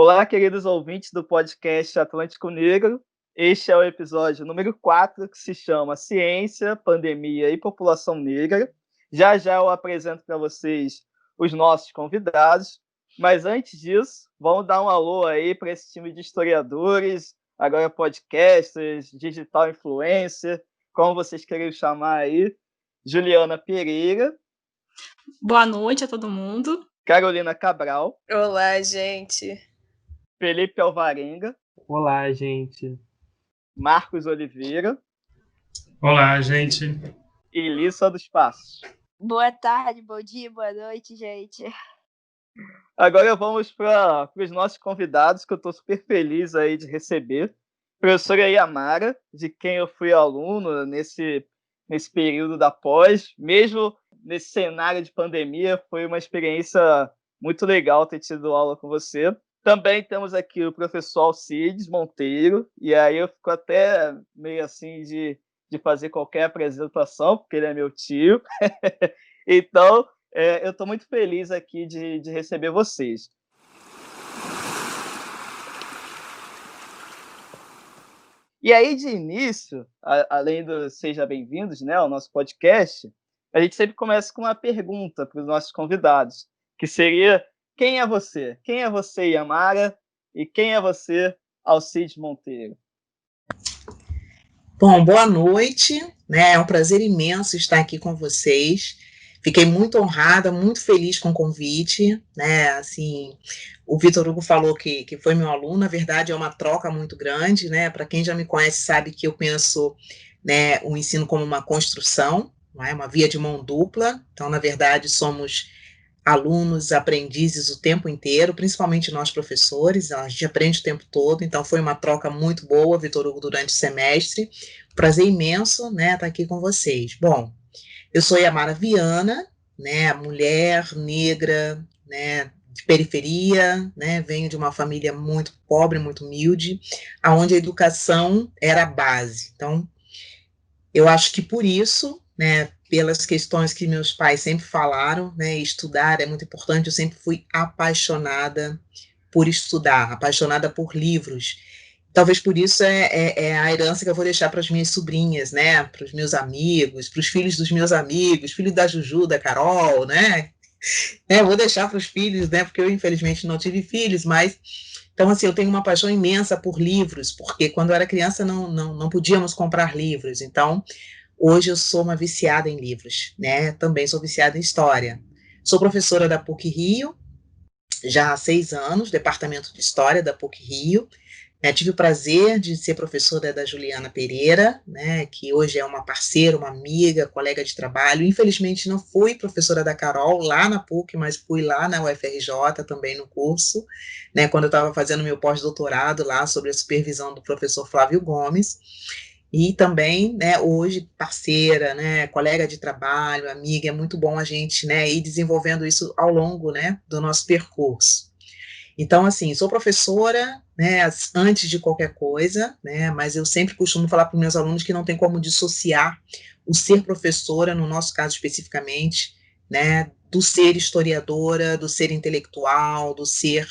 Olá, queridos ouvintes do podcast Atlântico Negro. Este é o episódio número 4, que se chama Ciência, Pandemia e População Negra. Já já eu apresento para vocês os nossos convidados, mas antes disso, vamos dar um alô aí para esse time de historiadores, agora podcasters, digital influencer, como vocês querem chamar aí. Juliana Pereira. Boa noite a todo mundo. Carolina Cabral. Olá, gente. Felipe Alvarenga. Olá, gente. Marcos Oliveira. Olá, gente. E Lissa dos Passos. Boa tarde, bom dia, boa noite, gente. Agora vamos para os nossos convidados, que eu estou super feliz aí de receber. Professora Yamara, de quem eu fui aluno nesse período da pós. Mesmo nesse cenário de pandemia, foi uma experiência muito legal ter tido aula com você. Também temos aqui o professor Alcides Monteiro, e aí eu fico até meio assim de fazer qualquer apresentação, porque ele é meu tio. Então, eu estou muito feliz aqui de receber vocês. E aí, de início, além do Seja Bem-vindos, né, ao nosso podcast, a gente sempre começa com uma pergunta para os nossos convidados, que seria: quem é você? Quem é você, Yamara? E quem é você, Alcides Monteiro? Bom, boa noite, né? É um prazer imenso estar aqui com vocês. Fiquei muito honrada, muito feliz com o convite, né? Assim, o Vitor Hugo falou que foi meu aluno. Na verdade, é uma troca muito grande, né? Para quem já me conhece sabe que eu penso, né, o ensino como uma construção, não é? Uma via de mão dupla. Então, na verdade, somos alunos, aprendizes o tempo inteiro, principalmente nós professores, a gente aprende o tempo todo, então foi uma troca muito boa, Vitor Hugo, durante o semestre. Prazer imenso, né, estar aqui com vocês. Bom, eu sou Yamara Viana, né, mulher negra, né, de periferia, né, venho de uma família muito pobre, muito humilde, onde a educação era a base. Então, eu acho que por isso, né, pelas questões que meus pais sempre falaram, né, estudar é muito importante, eu sempre fui apaixonada por estudar, apaixonada por livros. Talvez por isso é a herança que eu vou deixar para as minhas sobrinhas, né, para os meus amigos, para os filhos dos meus amigos, filho da Juju, da Carol, né, vou deixar para os filhos, né, porque eu infelizmente não tive filhos, mas, então assim, eu tenho uma paixão imensa por livros, porque quando eu era criança não podíamos comprar livros, então hoje eu sou uma viciada em livros, né, também sou viciada em história. Sou professora da PUC-Rio, já há 6 anos, Departamento de História da PUC-Rio. Tive o prazer de ser professora da Juliana Pereira, né, que hoje é uma parceira, uma amiga, colega de trabalho. Infelizmente não fui professora da Carol lá na PUC, mas fui lá na UFRJ também no curso, né, quando eu estava fazendo meu pós-doutorado lá sobre a supervisão do professor Flávio Gomes. E também, né, hoje parceira, né, colega de trabalho, amiga, é muito bom a gente, né, ir desenvolvendo isso ao longo, né, do nosso percurso. Então, assim, sou professora, né, antes de qualquer coisa, né, mas eu sempre costumo falar para os meus alunos que não tem como dissociar o ser professora, no nosso caso especificamente, né, do ser historiadora, do ser intelectual, do ser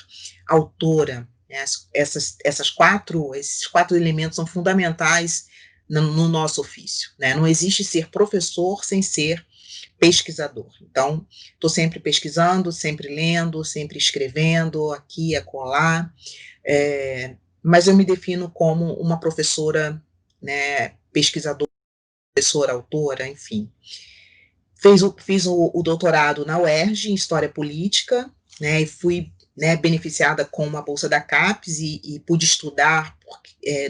autora. Né, esses quatro elementos são fundamentais no nosso ofício, né? Não existe ser professor sem ser pesquisador. Então, estou sempre pesquisando, sempre lendo, sempre escrevendo, aqui e acolá, mas eu me defino como uma professora, né, pesquisadora, professora, autora, enfim. Fiz o doutorado na UERJ, em História Política, né, e fui, né, beneficiada com uma bolsa da CAPES e pude estudar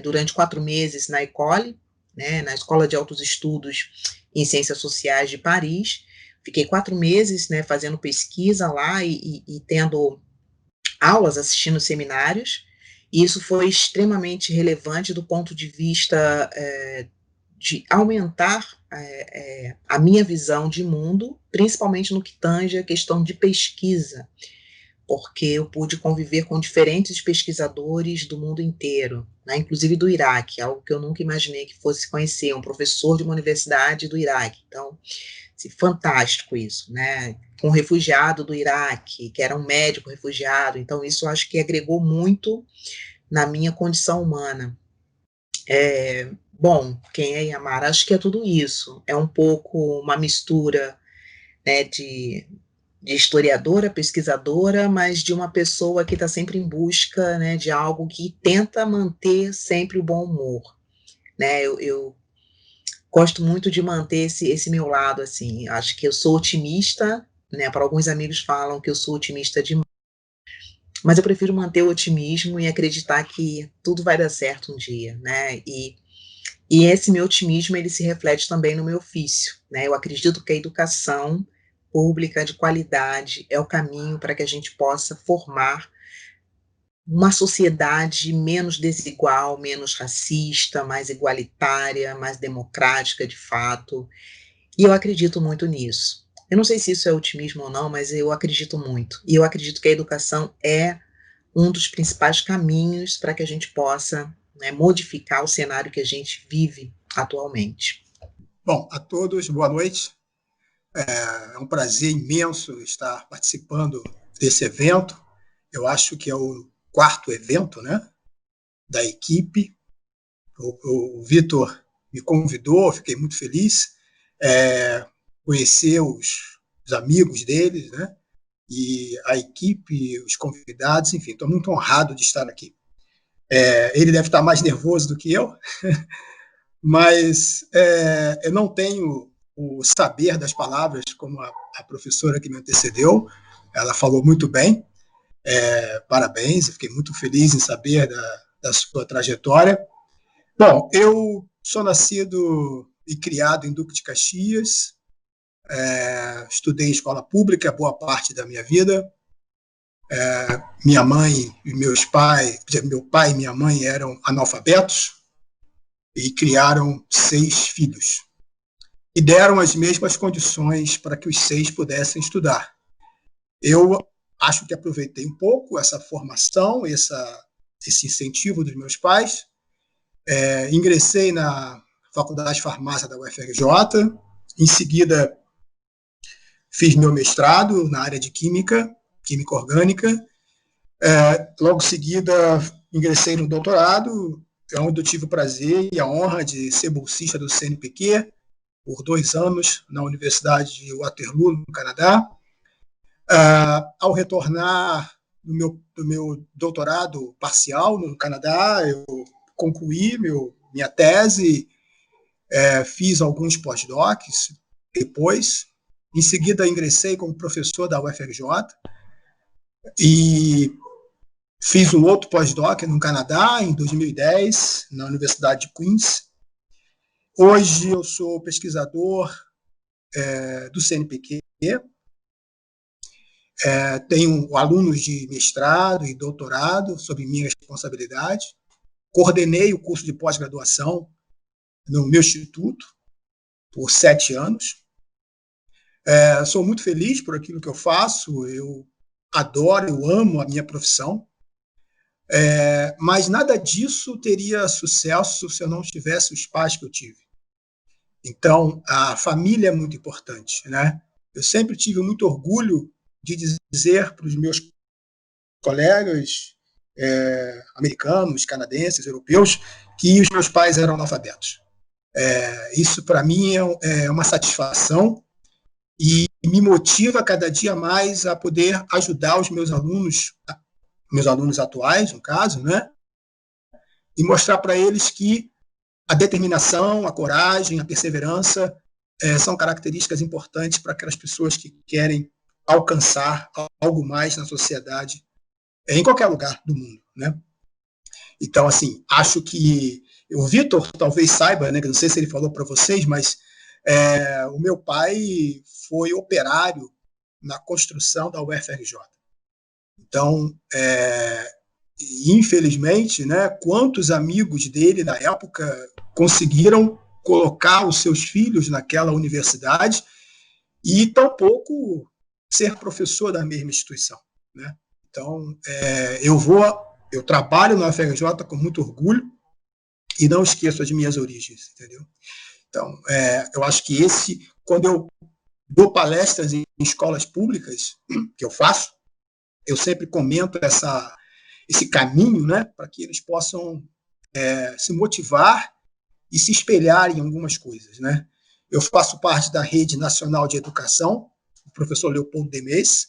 durante 4 meses na ECOLE, né, na Escola de Altos Estudos em Ciências Sociais de Paris. Fiquei 4 meses, né, fazendo pesquisa lá e tendo aulas, assistindo seminários, e isso foi extremamente relevante do ponto de vista de aumentar a minha visão de mundo, principalmente no que tange a questão de pesquisa, porque eu pude conviver com diferentes pesquisadores do mundo inteiro, né, inclusive do Iraque, algo que eu nunca imaginei que fosse conhecer, um professor de uma universidade do Iraque. Então, fantástico isso, né? Com um refugiado do Iraque, que era um médico refugiado, então isso eu acho que agregou muito na minha condição humana. Bom, quem é Yamara? Acho que é tudo isso. É um pouco uma mistura, né, de historiadora, pesquisadora, mas de uma pessoa que está sempre em busca, né, de algo que tenta manter sempre o bom humor. Né? Eu gosto muito de manter esse meu lado, assim. Acho que eu sou otimista, né? Para alguns amigos falam que eu sou otimista demais, mas eu prefiro manter o otimismo e acreditar que tudo vai dar certo um dia, né? E esse meu otimismo, ele se reflete também no meu ofício, né? Eu acredito que a educação pública de qualidade é o caminho para que a gente possa formar uma sociedade menos desigual, menos racista, mais igualitária, mais democrática, de fato. E eu acredito muito nisso. Eu não sei se isso é otimismo ou não, mas eu acredito muito. E eu acredito que a educação é um dos principais caminhos para que a gente possa, né, modificar o cenário que a gente vive atualmente. Bom, a todos, boa noite. É um prazer imenso estar participando desse evento. Eu acho que é o 4º evento, né, da equipe. O Vitor me convidou, fiquei muito feliz. Conhecer os amigos deles, né, e a equipe, os convidados, enfim, estou muito honrado de estar aqui. Ele deve estar mais nervoso do que eu, mas eu não tenho o saber das palavras como a professora que me antecedeu. Ela falou muito bem. Parabéns, eu fiquei muito feliz em saber da sua trajetória. Bom, eu sou nascido e criado em Duque de Caxias, estudei em escola pública boa parte da minha vida. Minha mãe e meu pai e minha mãe eram analfabetos e criaram 6 filhos. E deram as mesmas condições para que os 6 pudessem estudar. Eu acho que aproveitei um pouco essa formação, esse incentivo dos meus pais. Ingressei na Faculdade de Farmácia da UFRJ, em seguida fiz meu mestrado na área de Química Orgânica. Logo em seguida ingressei no doutorado, onde eu tive o prazer e a honra de ser bolsista do CNPq por 2 anos na Universidade de Waterloo, no Canadá. Ao retornar do meu doutorado parcial no Canadá, eu concluí minha tese, fiz alguns pós-docs depois. Em seguida, ingressei como professor da UFRJ e fiz um outro pós-doc no Canadá, em 2010, na Universidade de Queens. Hoje eu sou pesquisador do CNPq, tenho alunos de mestrado e doutorado sob minha responsabilidade. Coordenei o curso de pós-graduação no meu instituto por 7 anos. Sou muito feliz por aquilo que eu faço, eu adoro, eu amo a minha profissão, mas nada disso teria sucesso se eu não tivesse os pais que eu tive. Então, a família é muito importante, né? Eu sempre tive muito orgulho de dizer para os meus colegas americanos, canadenses, europeus, que os meus pais eram analfabetos. Isso, para mim, é uma satisfação e me motiva cada dia mais a poder ajudar os meus alunos atuais, no caso, né? E mostrar para eles que a determinação, a coragem, a perseverança são características importantes para aquelas pessoas que querem alcançar algo mais na sociedade, em qualquer lugar do mundo, né? Então, assim, acho que o Vitor talvez saiba, né, que não sei se ele falou para vocês, mas o meu pai foi operário na construção da UFRJ. Então, infelizmente, né, quantos amigos dele na época conseguiram colocar os seus filhos naquela universidade e tampouco ser professor da mesma instituição, né? Então, eu trabalho na UFRJ com muito orgulho e não esqueço as minhas origens, entendeu? Então, eu acho que quando eu dou palestras em escolas públicas, que eu faço, eu sempre comento esse caminho, né, para que eles possam se motivar e se espelhar em algumas coisas, né? Eu faço parte da Rede Nacional de Educação, o professor Leopoldo Demes,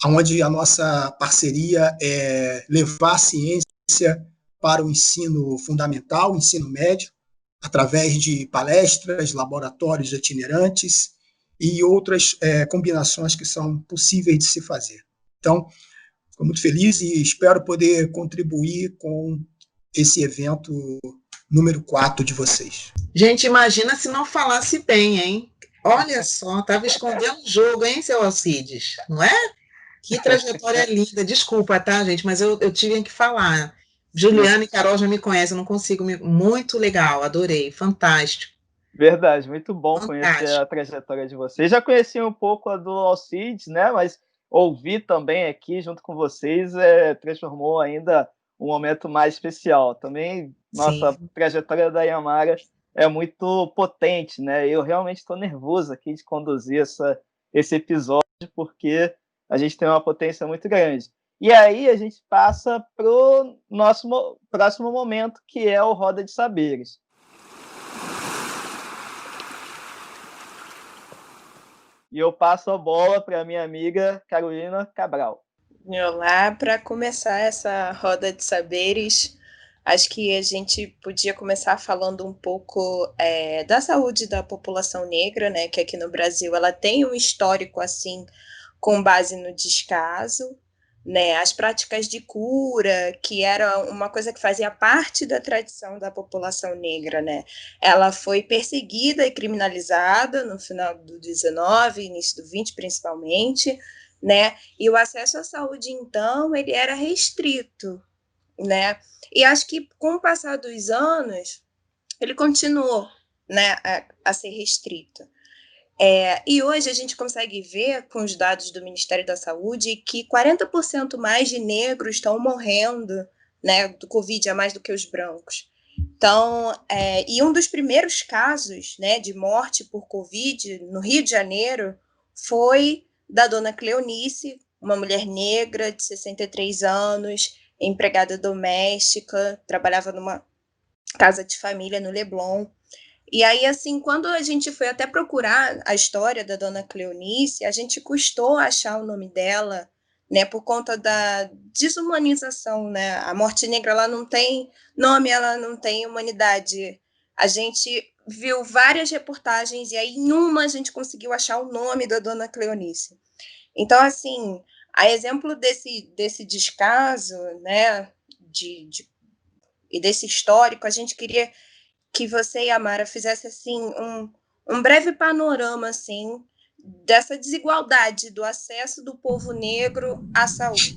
onde a nossa parceria é levar a ciência para o ensino fundamental, o ensino médio, através de palestras, laboratórios itinerantes e outras combinações que são possíveis de se fazer. Então, estou muito feliz e espero poder contribuir com esse evento número 4 de vocês. Gente, imagina se não falasse bem, hein? Olha só, estava escondendo o jogo, hein, seu Alcides? Não é? Que trajetória linda. Desculpa, tá, gente, mas eu tive que falar. Juliana e Carol já me conhecem, eu não consigo. Muito legal, adorei, fantástico. Verdade, muito bom conhecer a trajetória de vocês. Já conheci um pouco a do Alcides, né? Mas ouvir também aqui junto com vocês transformou ainda um momento mais especial. Também, nossa, a trajetória da Yamara é muito potente, né? Eu realmente estou nervoso aqui de conduzir esse episódio, porque a gente tem uma potência muito grande. E aí a gente passa para o nosso próximo momento, que é o Roda de Saberes. E eu passo a bola para a minha amiga Carolina Cabral. Olá, para começar essa roda de saberes, acho que a gente podia começar falando um pouco da saúde da população negra, né, que aqui no Brasil ela tem um histórico assim, com base no descaso, né, as práticas de cura, que era uma coisa que fazia parte da tradição da população negra, né, ela foi perseguida e criminalizada no final do 19, início do 20 principalmente, né, e o acesso à saúde, então, ele era restrito, né, e acho que com o passar dos anos, ele continuou, né, a ser restrito. E hoje a gente consegue ver, com os dados do Ministério da Saúde, que 40% mais de negros estão morrendo, né, do Covid a mais do que os brancos. Então, e um dos primeiros casos, né, de morte por Covid no Rio de Janeiro foi da dona Cleonice, uma mulher negra de 63 anos, empregada doméstica, trabalhava numa casa de família no Leblon. E aí, assim, quando a gente foi até procurar a história da dona Cleonice, a gente custou achar o nome dela, né, por conta da desumanização, né? A morte negra, ela não tem nome, ela não tem humanidade. A gente viu várias reportagens e aí em uma a gente conseguiu achar o nome da dona Cleonice. Então, assim, a exemplo desse descaso, né, e desse histórico, a gente queria que você e a Mara fizessem assim, um breve panorama assim, dessa desigualdade do acesso do povo negro à saúde.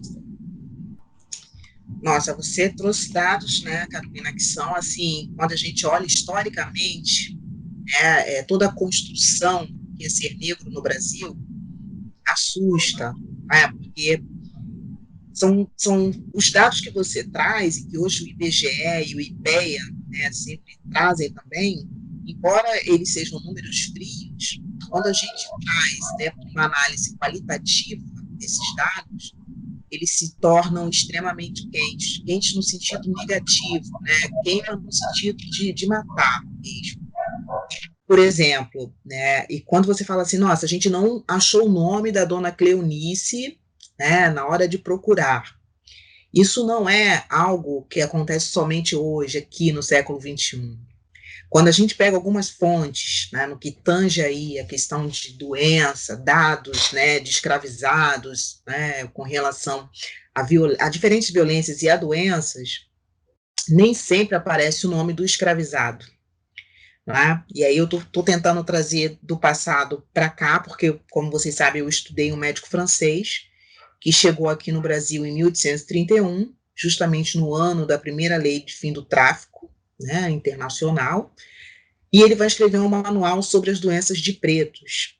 Nossa, você trouxe dados, né, Carolina, que são assim, quando a gente olha historicamente, toda a construção que é ser negro no Brasil assusta, né, porque são os dados que você traz e que hoje o IBGE e o IPEA, né, sempre trazem também, embora eles sejam números frios, quando a gente traz, né, uma análise qualitativa desses dados, eles se tornam extremamente quentes no sentido negativo, né, queima no sentido de matar mesmo. Por exemplo, né, e quando você fala assim, nossa, a gente não achou o nome da dona Cleonice, né, na hora de procurar. Isso não é algo que acontece somente hoje, aqui no século XXI. Quando a gente pega algumas fontes, né, no que tange aí a questão de doença, dados, né, de escravizados, né, com relação a diferentes violências e a doenças, nem sempre aparece o nome do escravizado. Né? E aí eu estou tentando trazer do passado para cá, porque, como vocês sabem, eu estudei um médico francês, que chegou aqui no Brasil em 1831, justamente no ano da primeira lei de fim do tráfico, né, internacional, e ele vai escrever um manual sobre as doenças de pretos.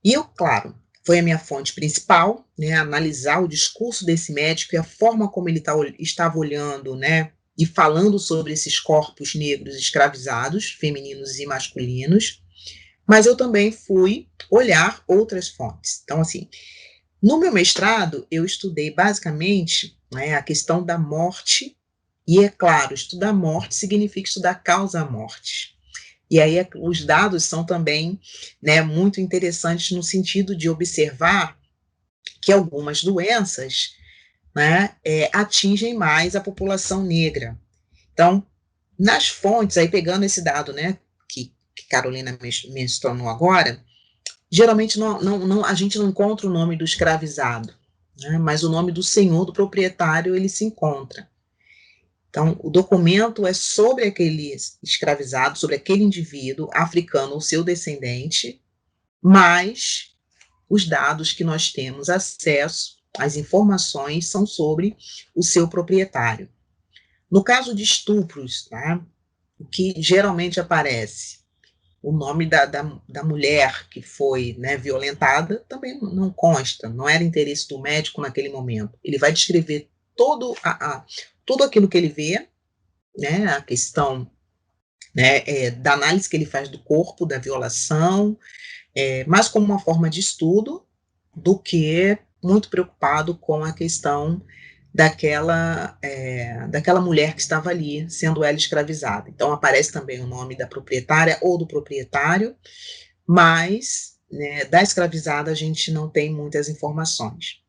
E eu, claro, foi a minha fonte principal, né, analisar o discurso desse médico e a forma como ele estava olhando, né, e falando sobre esses corpos negros escravizados, femininos e masculinos, mas eu também fui olhar outras fontes. Então, assim, no meu mestrado, eu estudei basicamente, né, a questão da morte, e é claro, estudar morte significa estudar causa-morte. E aí os dados são também, né, muito interessantes no sentido de observar que algumas doenças, né, atingem mais a população negra. Então, nas fontes, aí pegando esse dado, né, que Carolina mencionou agora, geralmente a gente não encontra o nome do escravizado, né, mas o nome do senhor, do proprietário, ele se encontra. Então, o documento é sobre aquele escravizado, sobre aquele indivíduo africano ou seu descendente, mas os dados que nós temos acesso, as informações, são sobre o seu proprietário. No caso de estupros, tá, o que geralmente aparece, o nome da mulher que foi, né, violentada também não consta, não era interesse do médico naquele momento. Ele vai descrever tudo aquilo que ele vê, né, a questão, né, da análise que ele faz do corpo, da violação, mais como uma forma de estudo do que muito preocupado com a questão daquela mulher que estava ali, sendo ela escravizada. Então, aparece também o nome da proprietária ou do proprietário, mas, né, da escravizada a gente não tem muitas informações.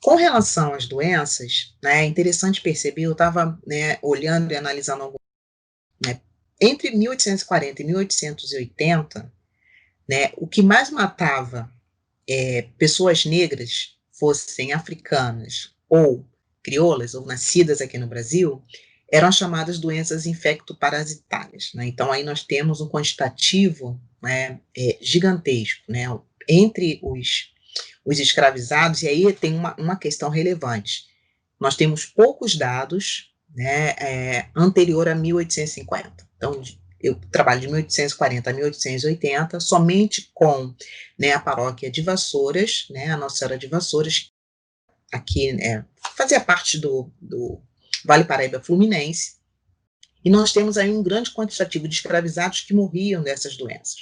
Com relação às doenças, né, é interessante perceber, eu estava, né, olhando e analisando algumas, né, entre 1840 e 1880, né, o que mais matava pessoas negras, fossem africanas ou crioulas, ou nascidas aqui no Brasil, eram as chamadas doenças infectoparasitárias, né? Então, aí nós temos um quantitativo, né, gigantesco, né, entre os escravizados, e aí tem uma questão relevante. Nós temos poucos dados, né, anterior a 1850. Então, eu trabalho de 1840 a 1880, somente com, né, a paróquia de Vassouras, né, a Nossa Senhora de Vassouras, aqui, fazia parte do Vale Paraíba Fluminense, e nós temos aí um grande quantitativo de escravizados que morriam dessas doenças.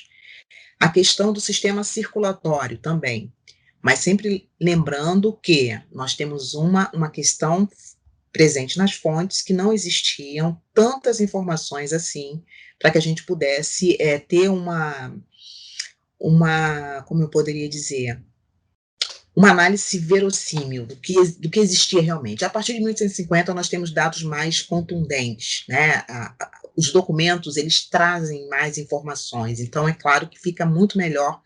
A questão do sistema circulatório também, mas sempre lembrando que nós temos uma questão presente nas fontes, que não existiam tantas informações assim, para que a gente pudesse ter como eu poderia dizer, uma análise verossímil do que existia realmente. A partir de 1850, nós temos dados mais contundentes, né? Os documentos, eles trazem mais informações, então é claro que fica muito melhor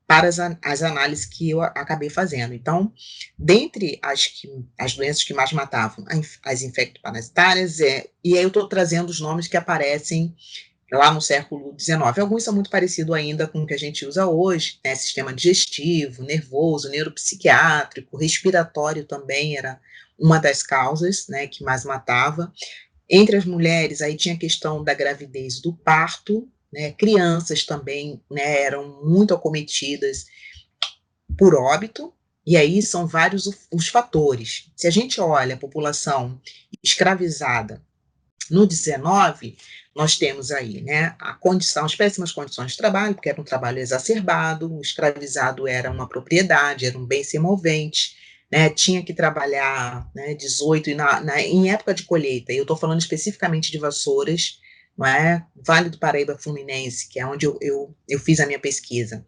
para as análises que eu acabei fazendo. Então, dentre as doenças que mais matavam, as infectoparasitárias, e aí eu estou trazendo os nomes que aparecem lá no século XIX. Alguns são muito parecidos ainda com o que a gente usa hoje, né? Sistema digestivo, nervoso, neuropsiquiátrico, respiratório também era uma das causas, né, que mais matava. Entre as mulheres, aí tinha a questão da gravidez, do parto, né, crianças também, né, eram muito acometidas por óbito, e aí são vários os fatores. Se a gente olha a população escravizada no 19, nós temos aí, né, as péssimas condições de trabalho, porque era um trabalho exacerbado, o escravizado era uma propriedade, era um bem semovente, né, tinha que trabalhar, né, 18, em época de colheita, eu estou falando especificamente de Vassouras, não é? Vale do Paraíba Fluminense, que é onde eu fiz a minha pesquisa.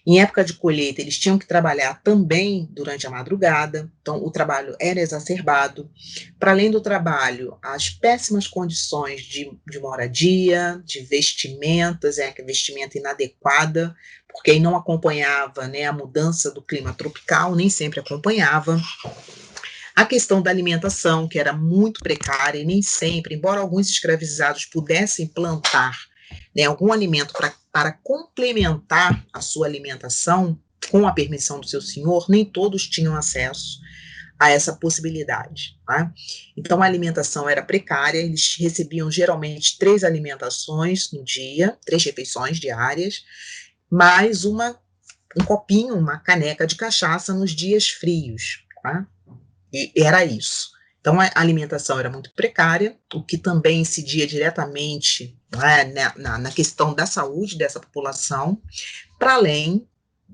Em época de colheita, eles tinham que trabalhar também durante a madrugada, então o trabalho era exacerbado. Para além do trabalho, as péssimas condições de moradia, de vestimentas, vestimenta inadequada, porque aí não acompanhava, né, a mudança do clima tropical, nem sempre acompanhava. A questão da alimentação, que era muito precária e nem sempre, embora alguns escravizados pudessem plantar, né, algum alimento para complementar a sua alimentação, com a permissão do seu senhor, nem todos tinham acesso a essa possibilidade. Tá? Então, a alimentação era precária, eles recebiam geralmente 3 alimentações no dia, 3 refeições diárias, mais um copinho, uma caneca de cachaça nos dias frios. Tá? E era isso. Então, a alimentação era muito precária, o que também incidia diretamente na questão da saúde dessa população, para além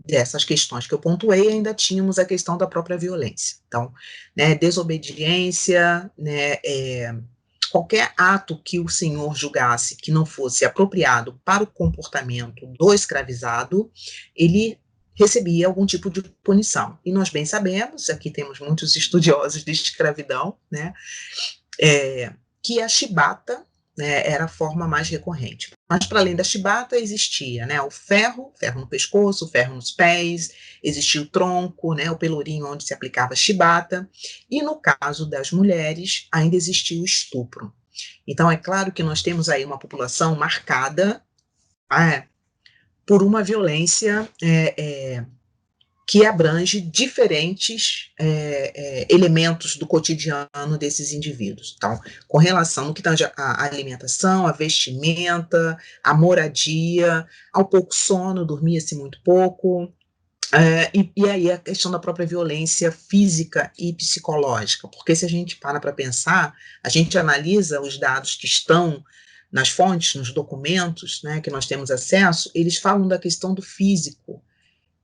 dessas questões que eu pontuei, ainda tínhamos a questão da própria violência. Então, né, desobediência, né, qualquer ato que o senhor julgasse que não fosse apropriado para o comportamento do escravizado, ele recebia algum tipo de punição. E nós bem sabemos, aqui temos muitos estudiosos de escravidão, né, que a chibata, né, era a forma mais recorrente. Mas, para além da chibata, existia, né, o ferro no pescoço, o ferro nos pés, existia o tronco, né, o pelourinho onde se aplicava a chibata, e no caso das mulheres, ainda existia o estupro. Então, é claro que nós temos aí uma população marcada por uma violência que abrange diferentes elementos do cotidiano desses indivíduos. Então, com relação no que tange à alimentação, à vestimenta, à moradia, ao pouco sono, dormia-se muito pouco, e aí a questão da própria violência física e psicológica, porque se a gente para pensar, a gente analisa os dados que estão nas fontes, nos documentos, né, que nós temos acesso, eles falam da questão do físico,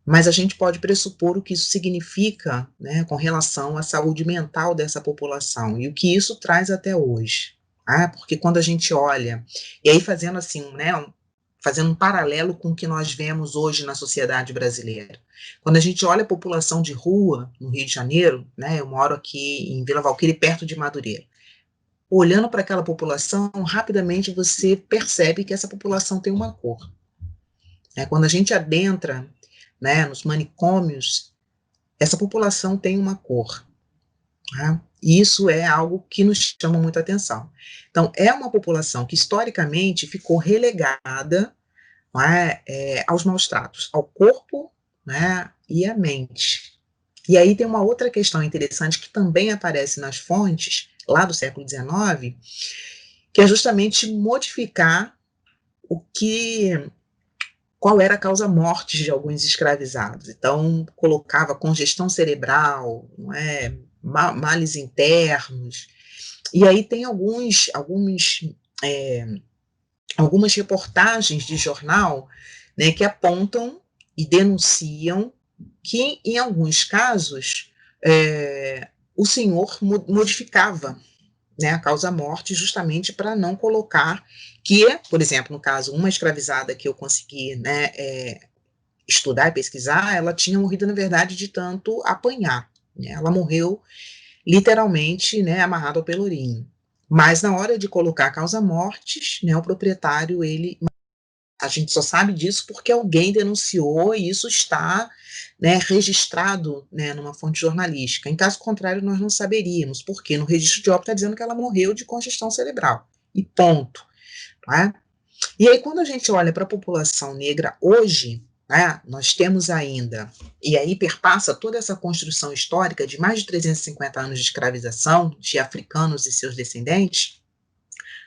mas a gente pode pressupor o que isso significa, né, com relação à saúde mental dessa população, e o que isso traz até hoje. Porque quando a gente olha, e aí fazendo assim, né, fazendo um paralelo com o que nós vemos hoje na sociedade brasileira. Quando a gente olha a população de rua, no Rio de Janeiro, né, eu moro aqui em Vila Valquíria, perto de Madureira, olhando para aquela população, rapidamente você percebe que essa população tem uma cor. Quando a gente adentra, né, nos manicômios, essa população tem uma cor. E isso é algo que nos chama muita atenção. Então, é uma população que historicamente ficou relegada aos maus tratos, ao corpo, né, e à mente. E aí tem uma outra questão interessante que também aparece nas fontes, lá do século XIX, que é justamente modificar qual era a causa morte de alguns escravizados. Então, colocava congestão cerebral, males internos, e aí tem algumas reportagens de jornal, né, que apontam e denunciam que, em alguns casos, o senhor modificava, né, a causa-morte justamente para não colocar que, por exemplo, no caso, uma escravizada que eu consegui, né, estudar e pesquisar, ela tinha morrido, na verdade, de tanto apanhar. Né, ela morreu, literalmente, né, amarrada ao pelourinho. Mas, na hora de colocar causa-mortes, né, o proprietário, a gente só sabe disso porque alguém denunciou e isso está, né, registrado, né, numa fonte jornalística. Em caso contrário, nós não saberíamos, porque no registro de óbito está dizendo que ela morreu de congestão cerebral, e ponto. Né? E aí, quando a gente olha para a população negra hoje, né, nós temos ainda, e aí perpassa toda essa construção histórica de mais de 350 anos de escravização de africanos e seus descendentes,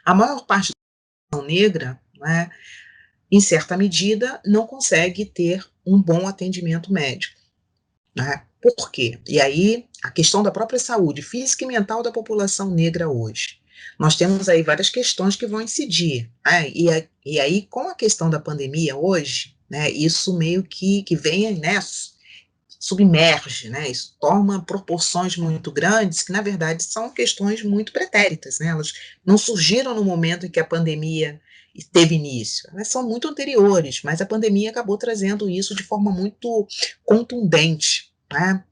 a maior parte da população negra, né, em certa medida, não consegue ter um bom atendimento médico. Né? Por quê? E aí, a questão da própria saúde física e mental da população negra hoje. Nós temos aí várias questões que vão incidir. Né? E aí, com a questão da pandemia hoje, né, isso meio que vem, né, submerge, né, isso toma proporções muito grandes, que na verdade são questões muito pretéritas, né, elas não surgiram no momento em que a pandemia teve início, elas são muito anteriores, mas a pandemia acabou trazendo isso de forma muito contundente, né?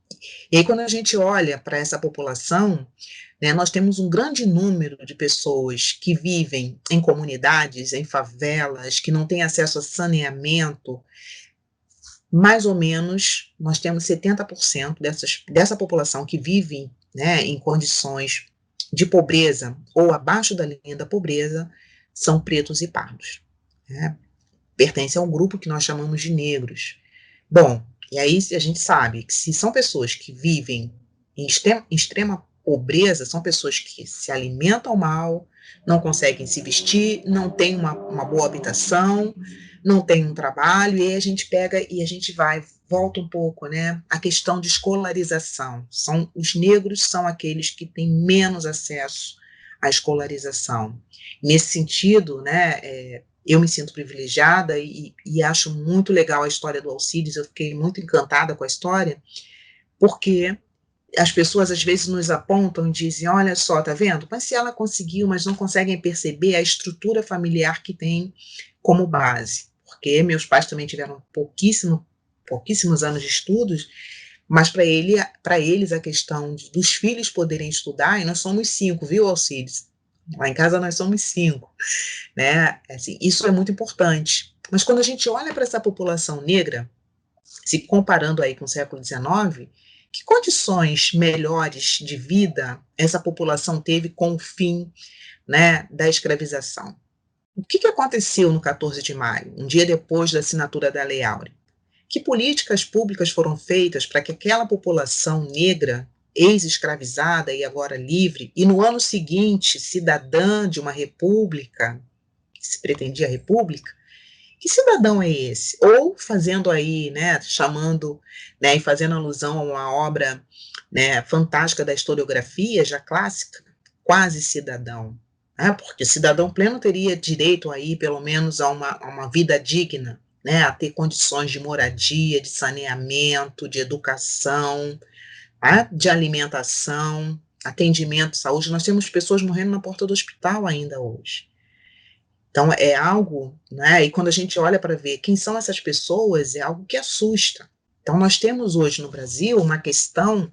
E aí quando a gente olha para essa população, né, nós temos um grande número de pessoas que vivem em comunidades, em favelas, que não têm acesso a saneamento. Mais ou menos, nós temos 70% dessa população que vive, né, em condições de pobreza ou abaixo da linha da pobreza, são pretos e pardos. Né? Pertencem a um grupo que nós chamamos de negros. Bom, e aí a gente sabe que se são pessoas que vivem em extrema pobreza, são pessoas que se alimentam mal, não conseguem se vestir, não têm uma boa habitação, não têm um trabalho, e aí a gente pega e a gente volta um pouco, né, a questão de escolarização. Os negros são aqueles que têm menos acesso a escolarização. Nesse sentido, né, eu me sinto privilegiada e acho muito legal a história do Alcides, eu fiquei muito encantada com a história, porque as pessoas às vezes nos apontam e dizem, olha só, tá vendo? Mas se ela conseguiu, mas não conseguem perceber a estrutura familiar que tem como base. Porque meus pais também tiveram pouquíssimos anos de estudos, mas para eles a questão dos filhos poderem estudar, e nós somos 5, viu, Alcides? Lá em casa nós somos 5, né? Assim, isso é muito importante. Mas quando a gente olha para essa população negra, se comparando aí com o século XIX, que condições melhores de vida essa população teve com o fim, né, da escravização? O que aconteceu no 14 de maio, um dia depois da assinatura da Lei Áurea? Que políticas públicas foram feitas para que aquela população negra, ex-escravizada e agora livre, e no ano seguinte cidadã de uma república, que se pretendia república, que cidadão é esse? Ou fazendo aí, né, chamando, né, e fazendo alusão a uma obra, né, fantástica da historiografia, já clássica, quase cidadão, né, porque cidadão pleno teria direito aí, pelo menos, a uma vida digna, né, a ter condições de moradia, de saneamento, de educação, né, de alimentação, atendimento, saúde. Nós temos pessoas morrendo na porta do hospital ainda hoje. Então, é algo, né, e quando a gente olha para ver quem são essas pessoas, é algo que assusta. Então, nós temos hoje no Brasil uma questão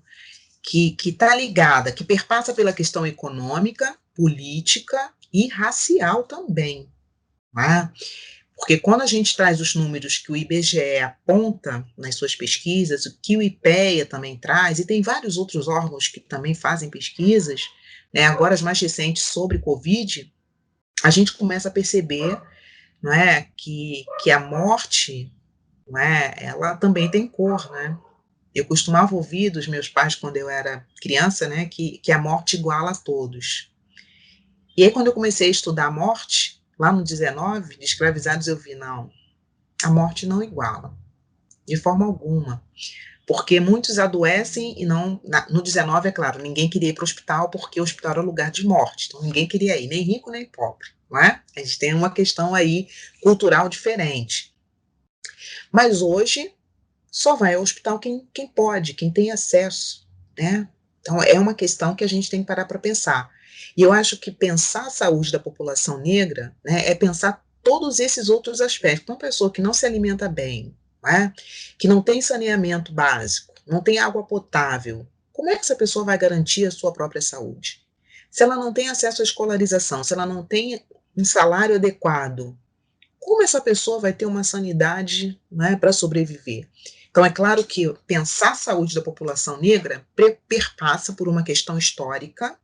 que está ligada, que perpassa pela questão econômica, política e racial também, né? Porque quando a gente traz os números que o IBGE aponta nas suas pesquisas, o que o IPEA também traz, e tem vários outros órgãos que também fazem pesquisas, né, agora as mais recentes sobre Covid, a gente começa a perceber, não é, que a morte, não é, ela também tem cor, né? Eu costumava ouvir dos meus pais quando eu era criança, né, que a morte iguala a todos. E aí quando eu comecei a estudar a morte, lá no 19, de escravizados, eu vi, não, a morte não iguala, de forma alguma. Porque muitos adoecem e não, no 19, é claro, ninguém queria ir para o hospital porque o hospital era lugar de morte, então ninguém queria ir, nem rico nem pobre, não é? A gente tem uma questão aí cultural diferente. Mas hoje só vai ao hospital quem pode, quem tem acesso, né? Então é uma questão que a gente tem que parar para pensar. E eu acho que pensar a saúde da população negra, né, é pensar todos esses outros aspectos. Uma pessoa que não se alimenta bem, né, que não tem saneamento básico, não tem água potável, como é que essa pessoa vai garantir a sua própria saúde? Se ela não tem acesso à escolarização, se ela não tem um salário adequado, como essa pessoa vai ter uma sanidade, né, para sobreviver? Então, é claro que pensar a saúde da população negra perpassa por uma questão histórica.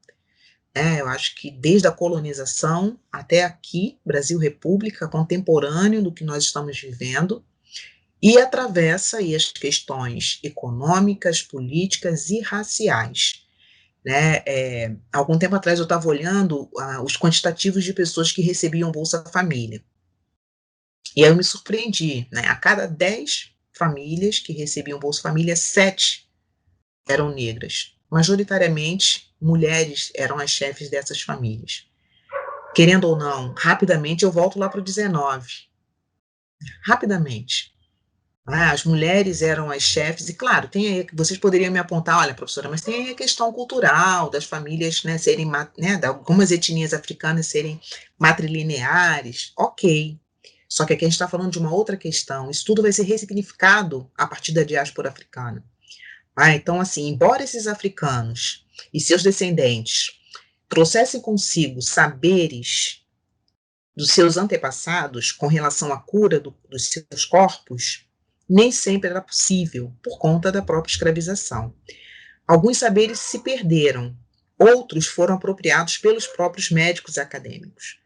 Eu acho que desde a colonização até aqui, Brasil República, contemporâneo do que nós estamos vivendo, e atravessa aí as questões econômicas, políticas e raciais. Né? Algum tempo atrás eu estava olhando os quantitativos de pessoas que recebiam Bolsa Família. E aí eu me surpreendi, né? A cada 10 famílias que recebiam Bolsa Família, 7 eram negras. Majoritariamente, mulheres eram as chefes dessas famílias. Querendo ou não, rapidamente eu volto lá para o 19. Rapidamente. As mulheres eram as chefes, e claro, tem aí, vocês poderiam me apontar, olha, professora, mas tem aí a questão cultural das famílias, né, serem, né, de algumas etnias africanas serem matrilineares, ok. Só que aqui a gente está falando de uma outra questão, isso tudo vai ser ressignificado a partir da diáspora africana. Então, assim, embora esses africanos e seus descendentes trouxessem consigo saberes dos seus antepassados com relação à cura dos seus corpos, nem sempre era possível, por conta da própria escravização. Alguns saberes se perderam, outros foram apropriados pelos próprios médicos acadêmicos.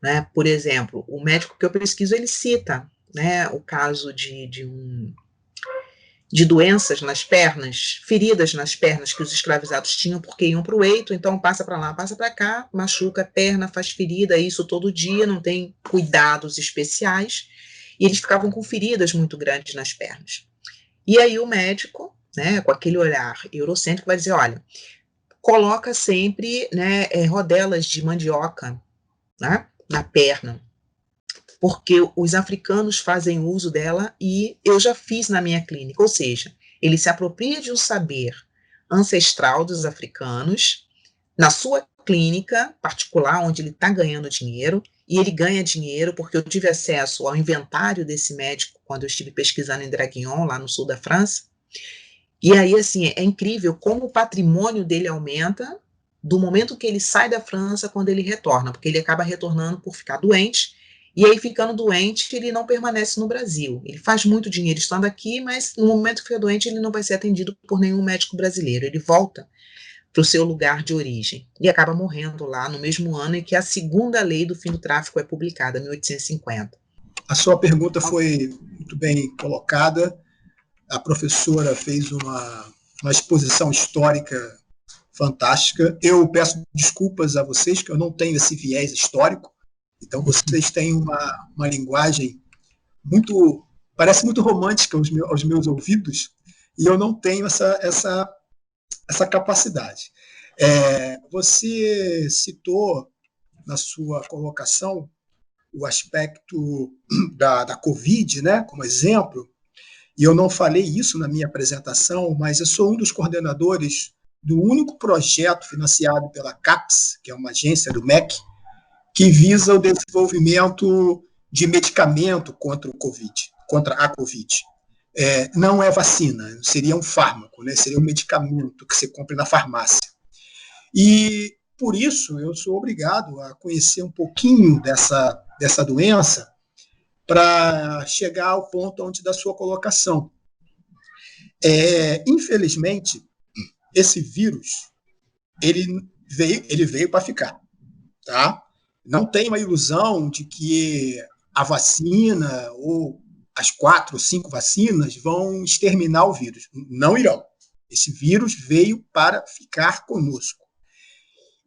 Né? Por exemplo, o médico que eu pesquiso, ele cita, né, o caso de doenças nas pernas, feridas nas pernas que os escravizados tinham porque iam para o eito, então passa para lá, passa para cá, machuca a perna, faz ferida, isso todo dia, não tem cuidados especiais, e eles ficavam com feridas muito grandes nas pernas. E aí o médico, né, com aquele olhar eurocêntrico, vai dizer, olha, coloca sempre, né, rodelas de mandioca, né, na perna, porque os africanos fazem uso dela e eu já fiz na minha clínica, ou seja, ele se apropria de um saber ancestral dos africanos na sua clínica particular, onde ele está ganhando dinheiro, e ele ganha dinheiro porque eu tive acesso ao inventário desse médico quando eu estive pesquisando em Draguignan, lá no sul da França, e aí, assim, é incrível como o patrimônio dele aumenta do momento que ele sai da França quando ele retorna, porque ele acaba retornando por ficar doente, e aí ficando doente ele não permanece no Brasil. Ele faz muito dinheiro estando aqui, mas no momento que fica doente ele não vai ser atendido por nenhum médico brasileiro. Ele volta para o seu lugar de origem e acaba morrendo lá no mesmo ano em que a segunda lei do fim do tráfico é publicada, 1850. A sua pergunta foi muito bem colocada. A professora fez uma exposição histórica fantástica. Eu peço desculpas a vocês, que eu não tenho esse viés histórico. Então, vocês têm uma linguagem parece muito romântica aos meus ouvidos, e eu não tenho essa capacidade. Você citou na sua colocação o aspecto da Covid, né, como exemplo, e eu não falei isso na minha apresentação, mas eu sou um dos coordenadores do único projeto financiado pela CAPES, que é uma agência do MEC, que visa o desenvolvimento de medicamento contra a Covid. Não é vacina, seria um fármaco, né? Seria um medicamento que você compra na farmácia. E, por isso, eu sou obrigado a conhecer um pouquinho dessa doença para chegar ao ponto onde da sua colocação. Infelizmente, esse vírus ele veio para ficar, tá? Não tem uma ilusão de que a vacina ou as 4 ou 5 vacinas vão exterminar o vírus. Não irão. Esse vírus veio para ficar conosco.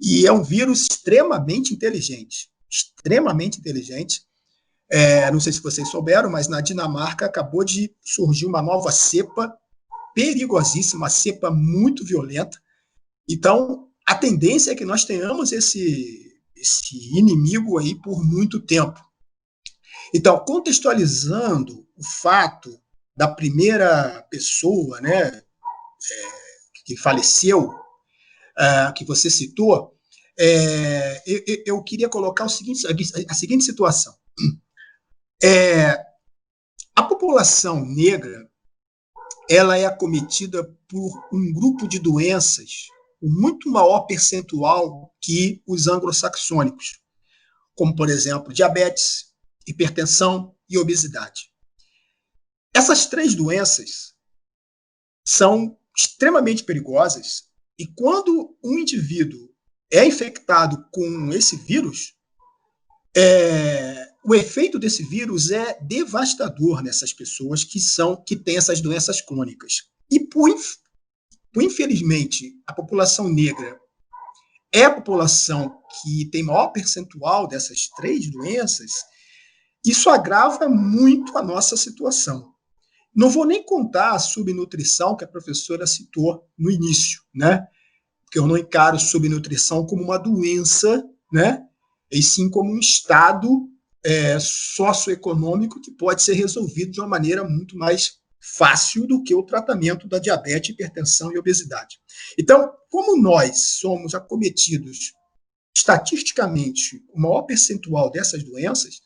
E é um vírus extremamente inteligente. Extremamente inteligente. Não sei se vocês souberam, mas na Dinamarca acabou de surgir uma nova cepa perigosíssima, uma cepa muito violenta. Então, a tendência é que nós tenhamos esse inimigo aí por muito tempo. Então, contextualizando o fato da primeira pessoa, né, que faleceu, que você citou, eu queria colocar a seguinte situação. A população negra ela é acometida por um grupo de doenças com muito maior percentual que os anglo-saxônicos, como, por exemplo, diabetes, hipertensão e obesidade. Essas 3 doenças são extremamente perigosas e quando um indivíduo é infectado com esse vírus, o efeito desse vírus é devastador nessas pessoas que têm essas doenças crônicas. E, infelizmente, a população negra é a população que tem maior percentual dessas 3 doenças, isso agrava muito a nossa situação. Não vou nem contar a subnutrição que a professora citou no início, né? Porque eu não encaro subnutrição como uma doença, né? E sim como um estado socioeconômico que pode ser resolvido de uma maneira muito mais fácil do que o tratamento da diabetes, hipertensão e obesidade. Então, como nós somos acometidos estatisticamente o maior percentual dessas doenças,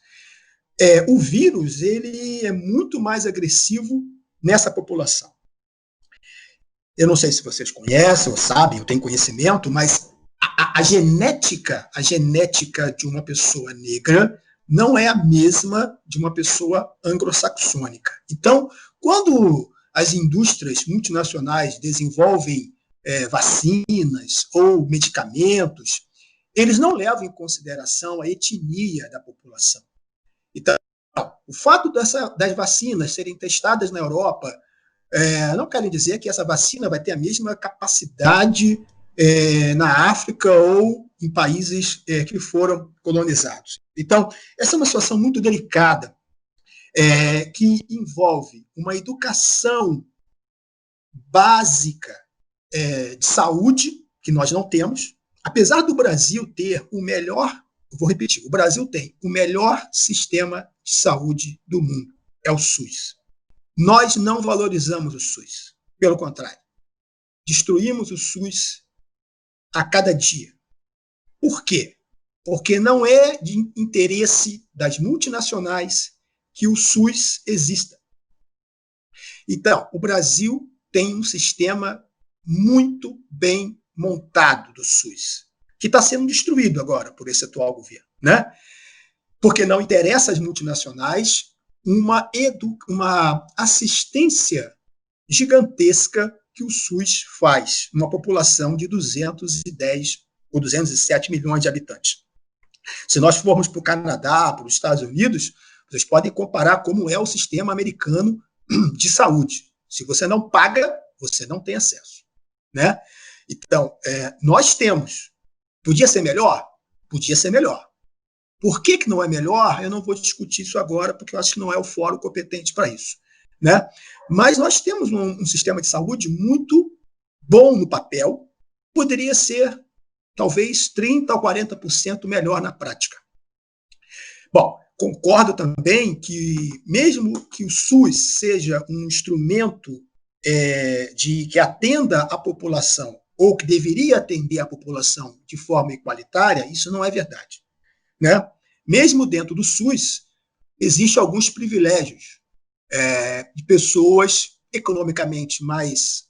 o vírus ele é muito mais agressivo nessa população. Eu não sei se vocês conhecem ou sabem, ou têm conhecimento, mas a genética de uma pessoa negra não é a mesma de uma pessoa anglo-saxônica. Então, quando as indústrias multinacionais desenvolvem vacinas ou medicamentos, eles não levam em consideração a etnia da população. Então, o fato das vacinas serem testadas na Europa não quer dizer que essa vacina vai ter a mesma capacidade na África ou em países que foram colonizados. Então, essa é uma situação muito delicada, que envolve uma educação básica de saúde, que nós não temos, apesar do Brasil ter o melhor, vou repetir, o Brasil tem o melhor sistema de saúde do mundo, é o SUS. Nós não valorizamos o SUS, pelo contrário, destruímos o SUS a cada dia. Por quê? Porque não é de interesse das multinacionais que o SUS exista. Então, o Brasil tem um sistema muito bem montado do SUS, que está sendo destruído agora por esse atual governo, né? Porque não interessa às multinacionais uma assistência gigantesca que o SUS faz, uma população de 210 ou 207 milhões de habitantes. Se nós formos para o Canadá, para os Estados Unidos, vocês podem comparar como é o sistema americano de saúde. Se você não paga, você não tem acesso, né? Então, nós temos. Podia ser melhor? Podia ser melhor. Por que não é melhor? Eu não vou discutir isso agora, porque eu acho que não é o fórum competente para isso, né? Mas nós temos um sistema de saúde muito bom no papel, poderia ser talvez 30% ou 40% melhor na prática. Bom, concordo também que, mesmo que o SUS seja um instrumento que atenda a população, ou que deveria atender a população de forma igualitária, isso não é verdade, né? Mesmo dentro do SUS, existem alguns privilégios de pessoas economicamente mais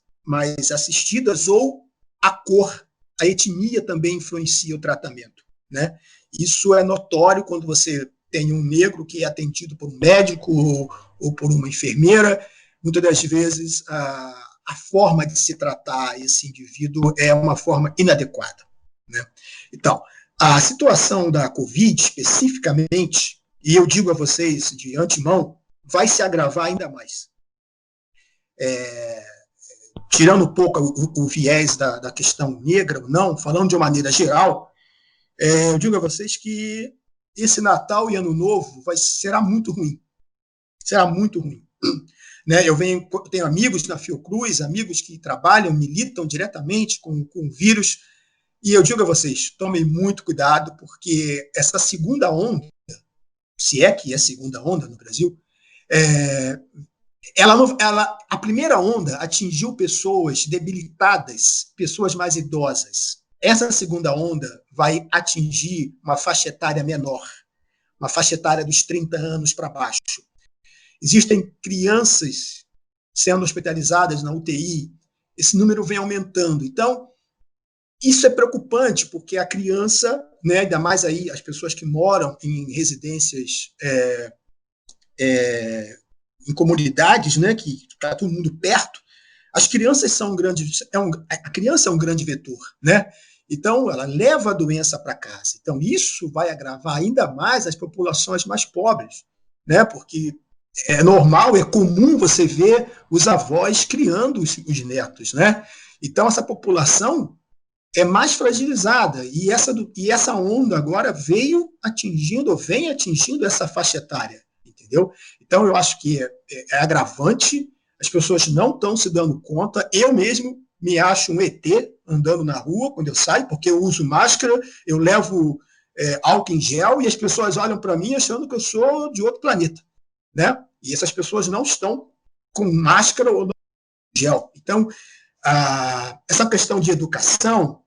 assistidas, ou a cor, a etnia também influencia o tratamento, né? Isso é notório quando você tem um negro que é atendido por um médico ou por uma enfermeira. Muitas das vezes a forma de se tratar esse indivíduo é uma forma inadequada, né? Então, a situação da Covid, especificamente, e eu digo a vocês de antemão, vai se agravar ainda mais. Tirando um pouco o viés da questão negra ou não, falando de uma maneira geral, eu digo a vocês que esse Natal e Ano Novo será muito ruim. Será muito ruim. Né? Eu tenho amigos na Fiocruz, amigos que trabalham, militam diretamente com o vírus, e eu digo a vocês, tomem muito cuidado, porque essa segunda onda, se é que é segunda onda no Brasil, a primeira onda atingiu pessoas debilitadas, pessoas mais idosas. Essa segunda onda vai atingir uma faixa etária menor, uma faixa etária dos 30 anos para baixo. Existem crianças sendo hospitalizadas na UTI, esse número vem aumentando. Então, isso é preocupante, porque a criança, né, ainda mais aí as pessoas que moram em residências, em comunidades, né, que está todo mundo perto, as crianças são a criança é um grande vetor, né? Então, ela leva a doença para casa. Então, isso vai agravar ainda mais as populações mais pobres, né? Porque é normal, é comum você ver os avós criando os netos, né? Então, essa população é mais fragilizada, e essa onda agora vem atingindo essa faixa etária, entendeu? Então, eu acho que é agravante, as pessoas não estão se dando conta. Eu mesmo me acho um ET andando na rua quando eu saio, porque eu uso máscara, eu levo álcool em gel, e as pessoas olham para mim achando que eu sou de outro planeta, né? E essas pessoas não estão com máscara ou gel. Então, essa questão de educação,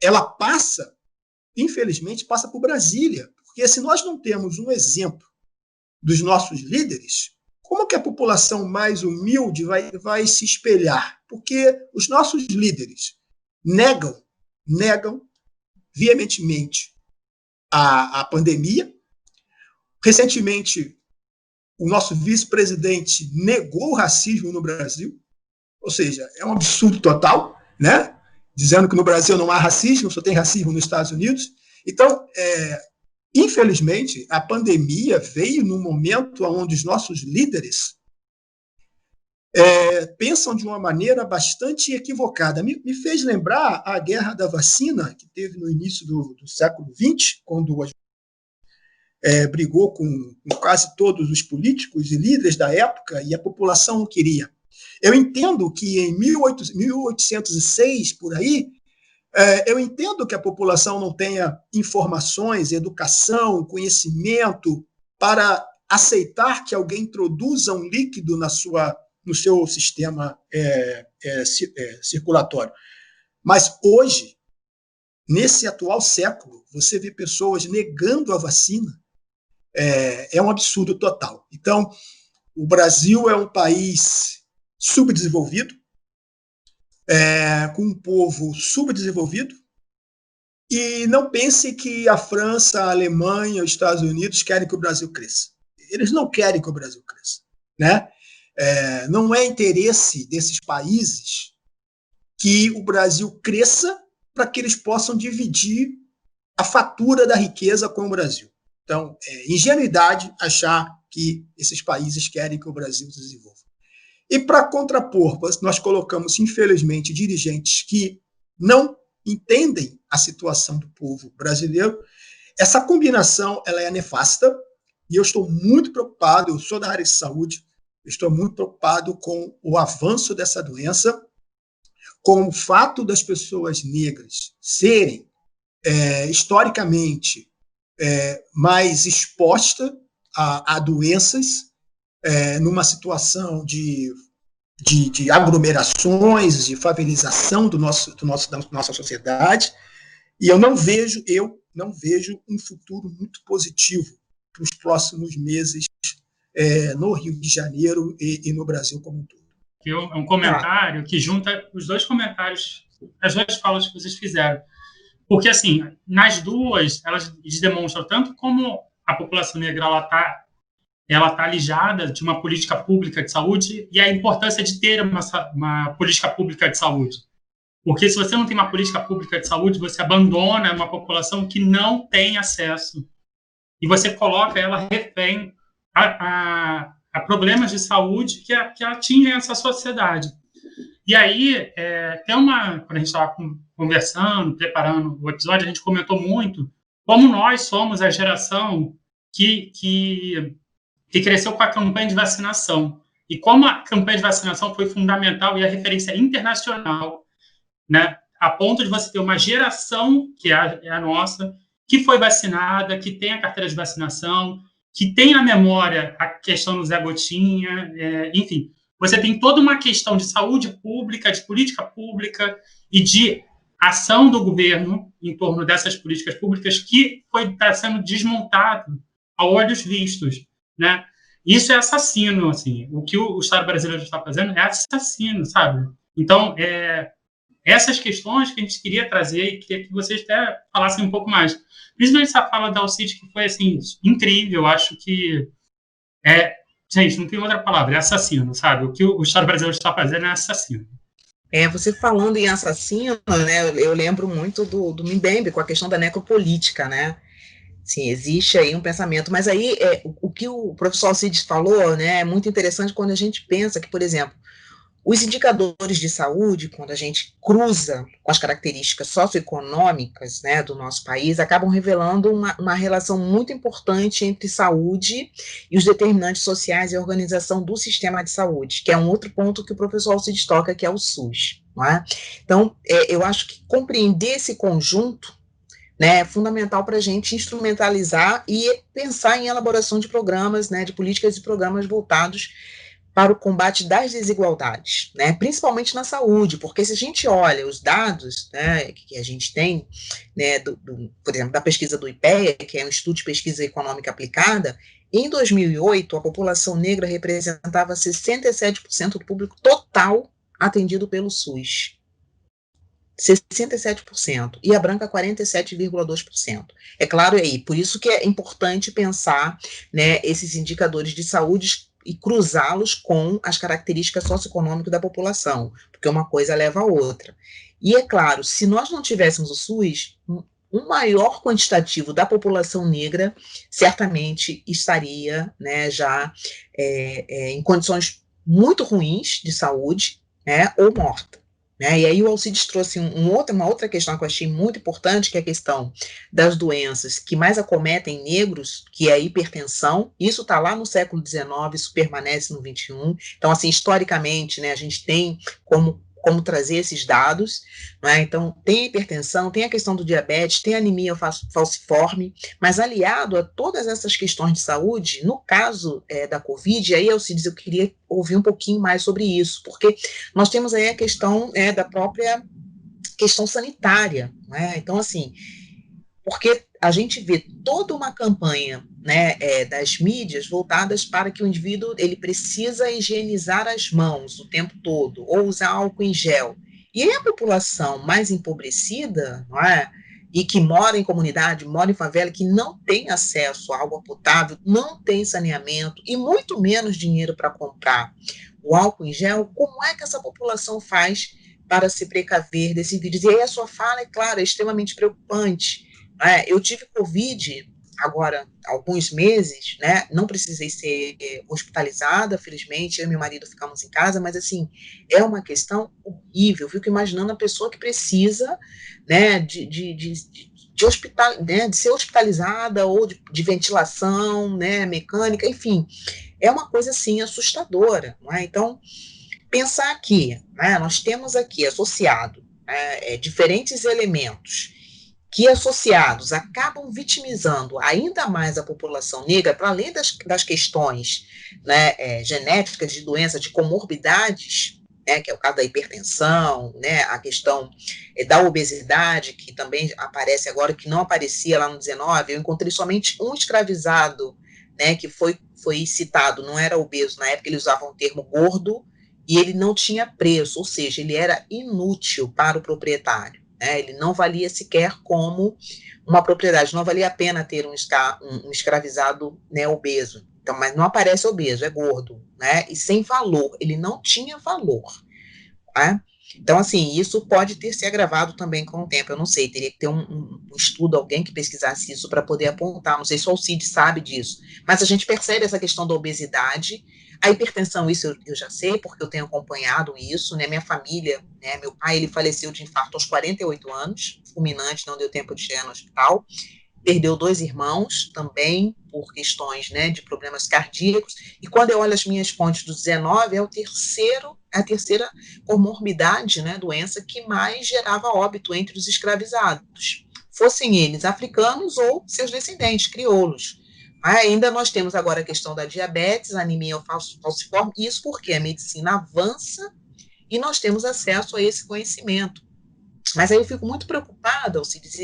ela infelizmente, passa por Brasília, porque se nós não temos um exemplo dos nossos líderes, como que a população mais humilde vai se espelhar? Porque os nossos líderes negam veementemente a pandemia. Recentemente, o nosso vice-presidente negou o racismo no Brasil, ou seja, é um absurdo total, né? Dizendo que no Brasil não há racismo, só tem racismo nos Estados Unidos. Então, infelizmente, a pandemia veio num momento onde os nossos líderes pensam de uma maneira bastante equivocada. Me fez lembrar a guerra da vacina, que teve no início do século XX, quando brigou com quase todos os políticos e líderes da época, e a população não queria. Eu entendo que em 1806, por aí, Eu entendo que a população não tenha informações, educação, conhecimento para aceitar que alguém introduza um líquido no seu sistema circulatório. Mas hoje, nesse atual século, você vê pessoas negando a vacina, é um absurdo total. Então, o Brasil é um país subdesenvolvido, com um povo subdesenvolvido, e não pense que a França, a Alemanha, os Estados Unidos querem que o Brasil cresça. Eles não querem que o Brasil cresça, né? Não é interesse desses países que o Brasil cresça para que eles possam dividir a fatura da riqueza com o Brasil. Então, é ingenuidade achar que esses países querem que o Brasil se desenvolva. E para contrapor, nós colocamos, infelizmente, dirigentes que não entendem a situação do povo brasileiro. Essa combinação ela é nefasta e eu estou muito preocupado, eu sou da área de saúde, estou muito preocupado com o avanço dessa doença, com o fato das pessoas negras serem, historicamente, mais expostas a doenças, numa situação de aglomerações, de favelização da nossa sociedade, e eu não vejo um futuro muito positivo para os próximos meses no Rio de Janeiro e no Brasil como um todo. É um comentário que junta os dois comentários, as duas falas que vocês fizeram. Porque, assim, nas duas, elas demonstram tanto como a população negra ela tá alijada de uma política pública de saúde e a importância de ter uma política pública de saúde. Porque se você não tem uma política pública de saúde, você abandona uma população que não tem acesso e você coloca ela refém a problemas de saúde que atingem essa sociedade. E aí, quando a gente estava conversando, preparando o episódio, a gente comentou muito como nós somos a geração que cresceu com a campanha de vacinação. E como a campanha de vacinação foi fundamental e a referência internacional, né, a ponto de você ter uma geração, que é a nossa, que foi vacinada, que tem a carteira de vacinação, que tem na memória a questão do Zé Gotinha, enfim. Você tem toda uma questão de saúde pública, de política pública e de ação do governo em torno dessas políticas públicas que está sendo desmontado a olhos vistos, né? Isso é assassino, assim. O que o Estado brasileiro está fazendo é assassino, sabe? Então, essas questões que a gente queria trazer e queria que vocês até falassem um pouco mais. Principalmente essa fala da Alcide, que foi, assim, incrível. Eu acho que gente, não tem outra palavra, é assassino, sabe? O que o Estado brasileiro está fazendo é assassino. Você falando em assassino, né, eu lembro muito do Mbembe com a questão da necropolítica, né? Sim, existe aí um pensamento, mas aí o que o professor Alcides falou, né, é muito interessante quando a gente pensa que, por exemplo, os indicadores de saúde, quando a gente cruza com as características socioeconômicas, né, do nosso país, acabam revelando uma relação muito importante entre saúde e os determinantes sociais e a organização do sistema de saúde, que é um outro ponto que o professor Alcides toca, que é o SUS. Não é? Então, eu acho que compreender esse conjunto, né, é fundamental para a gente instrumentalizar e pensar em elaboração de programas, né, de políticas e programas voltados para o combate das desigualdades, né, principalmente na saúde, porque se a gente olha os dados, né, que a gente tem, né, por exemplo, da pesquisa do IPEA, que é um Instituto de Pesquisa Econômica Aplicada, em 2008, a população negra representava 67% do público total atendido pelo SUS. 67%, e a branca 47,2%. É claro aí, por isso que é importante pensar, né, esses indicadores de saúde e cruzá-los com as características socioeconômicas da população, porque uma coisa leva a outra. E é claro, se nós não tivéssemos o SUS, um maior quantitativo da população negra certamente estaria, né, já em condições muito ruins de saúde, né, ou morta. Né? E aí o Alcides trouxe uma outra questão que eu achei muito importante, que é a questão das doenças que mais acometem negros, que é a hipertensão. Isso está lá no século XIX, isso permanece no XXI. Então, assim, historicamente, né, a gente tem como como trazer esses dados, né? Então, tem a hipertensão, tem a questão do diabetes, tem a anemia falciforme, mas aliado a todas essas questões de saúde, no caso da Covid, aí, Alcides, eu queria ouvir um pouquinho mais sobre isso, porque nós temos aí a questão da própria questão sanitária, né? Então, assim, porque a gente vê toda uma campanha, né, das mídias voltadas para que o indivíduo ele precisa higienizar as mãos o tempo todo, ou usar álcool em gel. E aí a população mais empobrecida, não é, e que mora em comunidade, mora em favela, que não tem acesso a água potável, não tem saneamento e muito menos dinheiro para comprar o álcool em gel, como é que essa população faz para se precaver desse vírus? E aí a sua fala, é claro, é extremamente preocupante. Eu tive Covid agora há alguns meses, né? Não precisei ser hospitalizada, felizmente, eu e meu marido ficamos em casa, mas assim, é uma questão horrível. Eu fico imaginando a pessoa que precisa, né, de ser hospitalizada ou de ventilação, né, mecânica, enfim, é uma coisa assim assustadora, não é? Então, pensar aqui, né, nós temos aqui associado diferentes elementos que associados acabam vitimizando ainda mais a população negra, para além das questões, né, genéticas de doença, de comorbidades, né, que é o caso da hipertensão, né, a questão da obesidade, que também aparece agora, que não aparecia lá no 19, eu encontrei somente um escravizado, né, que foi citado, não era obeso, na época ele usava um termo gordo, e ele não tinha preço, ou seja, ele era inútil para o proprietário. Ele não valia sequer como uma propriedade, não valia a pena ter um escravizado, né, obeso. Então, mas não aparece obeso, é gordo, né, e sem valor, ele não tinha valor. Tá? Então, assim, isso pode ter se agravado também com o tempo, eu não sei, teria que ter um estudo, alguém que pesquisasse isso para poder apontar, não sei se o Alcides sabe disso, mas a gente percebe essa questão da obesidade. A hipertensão, isso eu já sei, porque eu tenho acompanhado isso, né, minha família, né, meu pai, ele faleceu de infarto aos 48 anos, fulminante, não deu tempo de chegar no hospital, perdeu 2 irmãos também por questões, né, de problemas cardíacos, e quando eu olho as minhas fontes do 19, é a terceira comorbidade, né, doença que mais gerava óbito entre os escravizados, fossem eles africanos ou seus descendentes, crioulos. Ainda nós temos agora a questão da diabetes, anemia falciforme, isso porque a medicina avança e nós temos acesso a esse conhecimento. Mas aí eu fico muito preocupada, Alcides,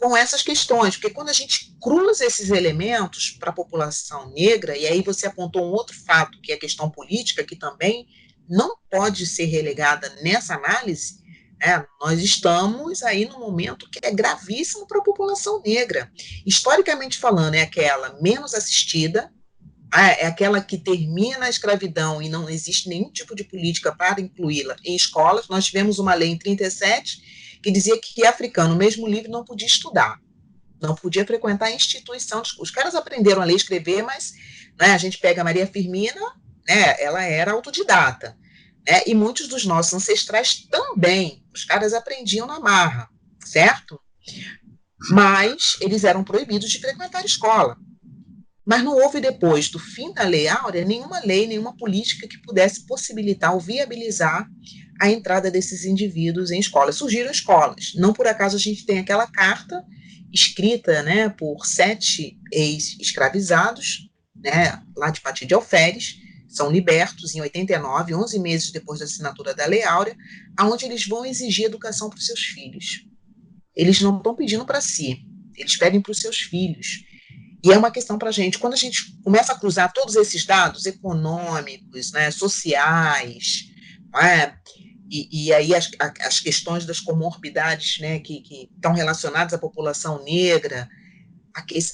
com essas questões, porque quando a gente cruza esses elementos para a população negra, e aí você apontou um outro fato, que é a questão política, que também não pode ser relegada nessa análise, nós estamos aí num momento que é gravíssimo para a população negra. Historicamente falando, é aquela menos assistida, é aquela que termina a escravidão e não existe nenhum tipo de política para incluí-la em escolas. Nós tivemos uma lei em 37 que dizia que africano, mesmo livre, não podia estudar, não podia frequentar a instituição. Os caras aprenderam a ler e escrever, mas, né, a gente pega a Maria Firmina, né, ela era autodidata. E muitos dos nossos ancestrais também, os caras aprendiam na marra, certo? Mas eles eram proibidos de frequentar a escola. Mas não houve, depois do fim da Lei Áurea, nenhuma lei, nenhuma política que pudesse possibilitar ou viabilizar a entrada desses indivíduos em escolas. Surgiram escolas. Não por acaso a gente tem aquela carta escrita, né, por 7 ex-escravizados, né, lá de Pati de Alferes, são libertos em 89, 11 meses depois da assinatura da Lei Áurea, onde eles vão exigir educação para os seus filhos. Eles não estão pedindo para si, eles pedem para os seus filhos. E é uma questão para a gente, quando a gente começa a cruzar todos esses dados econômicos, né, sociais, e aí as questões das comorbidades, né, que estão relacionadas à população negra,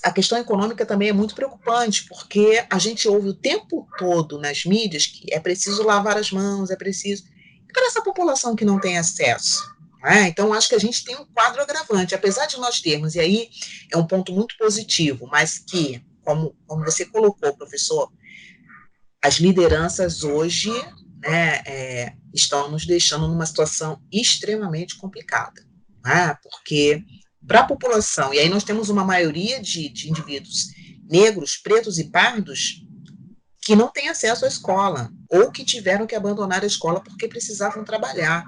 a questão econômica também é muito preocupante, porque a gente ouve o tempo todo nas mídias que é preciso lavar as mãos, é preciso... E para essa população que não tem acesso? Então, acho que a gente tem um quadro agravante, apesar de nós termos, e aí é um ponto muito positivo, mas que, como você colocou, professor, as lideranças hoje, né, estão nos deixando numa situação extremamente complicada, porque para a população, e aí nós temos uma maioria de indivíduos negros, pretos e pardos, que não têm acesso à escola, ou que tiveram que abandonar a escola porque precisavam trabalhar.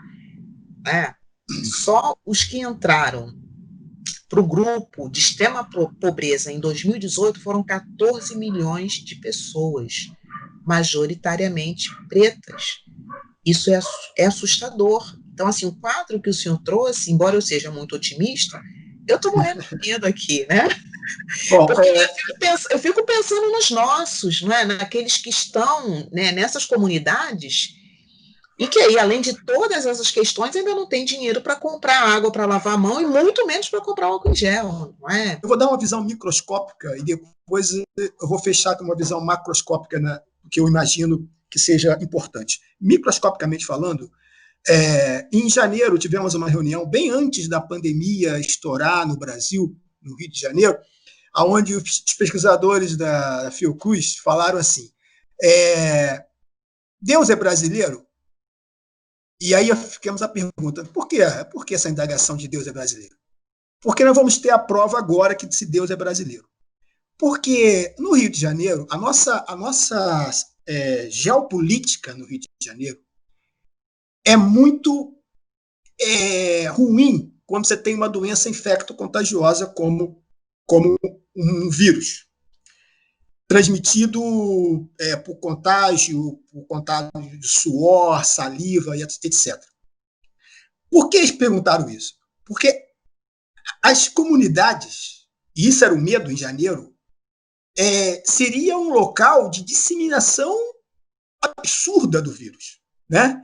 Né? Só os que entraram para o grupo de extrema pobreza em 2018 foram 14 milhões de pessoas, majoritariamente pretas. Isso é assustador. Então, assim, o quadro que o senhor trouxe, embora eu seja muito otimista, eu estou morrendo de medo aqui, né? Bom, porque eu fico pensando nos nossos, né? Naqueles que estão, né, nessas comunidades e que aí, além de todas essas questões, ainda não tem dinheiro para comprar água para lavar a mão e muito menos para comprar álcool em gel, não é? Eu vou dar uma visão microscópica e depois eu vou fechar com uma visão macroscópica, né, que eu imagino que seja importante. Microscopicamente falando, em janeiro tivemos uma reunião bem antes da pandemia estourar no Brasil, no Rio de Janeiro, onde os pesquisadores da Fiocruz falaram assim, Deus é brasileiro? E aí ficamos a pergunta, por que essa indagação de Deus é brasileiro? Porque nós vamos ter a prova agora que se Deus é brasileiro. Porque no Rio de Janeiro, a nossa geopolítica no Rio de Janeiro é muito ruim quando você tem uma doença infecto-contagiosa como um vírus, transmitido por contágio de suor, saliva, etc. Por que eles perguntaram isso? Porque as comunidades, e isso era o medo em janeiro, seria um local de disseminação absurda do vírus, né?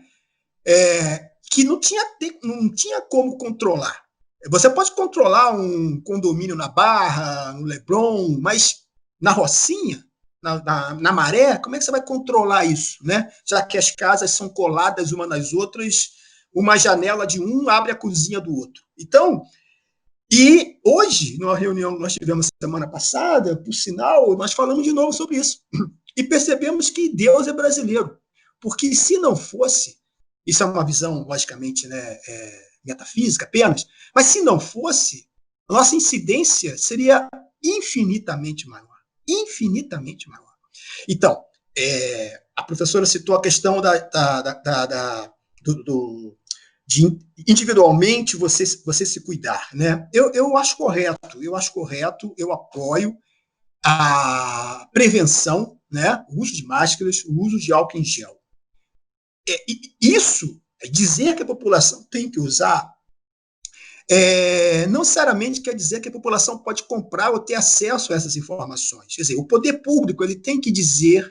Que não tinha como controlar. Você pode controlar um condomínio na Barra, no Leblon, mas na Rocinha, na Maré, como é que você vai controlar isso, né? Já que as casas são coladas uma nas outras, uma janela de um abre a cozinha do outro. Então, e hoje, numa reunião que nós tivemos semana passada, por sinal, nós falamos de novo sobre isso. E percebemos que Deus é brasileiro. Porque se não fosse, isso é uma visão, logicamente, né, metafísica apenas, mas se não fosse, a nossa incidência seria infinitamente maior. Infinitamente maior. Então, a professora citou a questão de individualmente você se cuidar, né? Eu acho correto, eu apoio a prevenção, né? O uso de máscaras, o uso de álcool em gel. Isso, dizer que a população tem que usar, não necessariamente quer dizer que a população pode comprar ou ter acesso a essas informações. Quer dizer, o poder público ele tem que dizer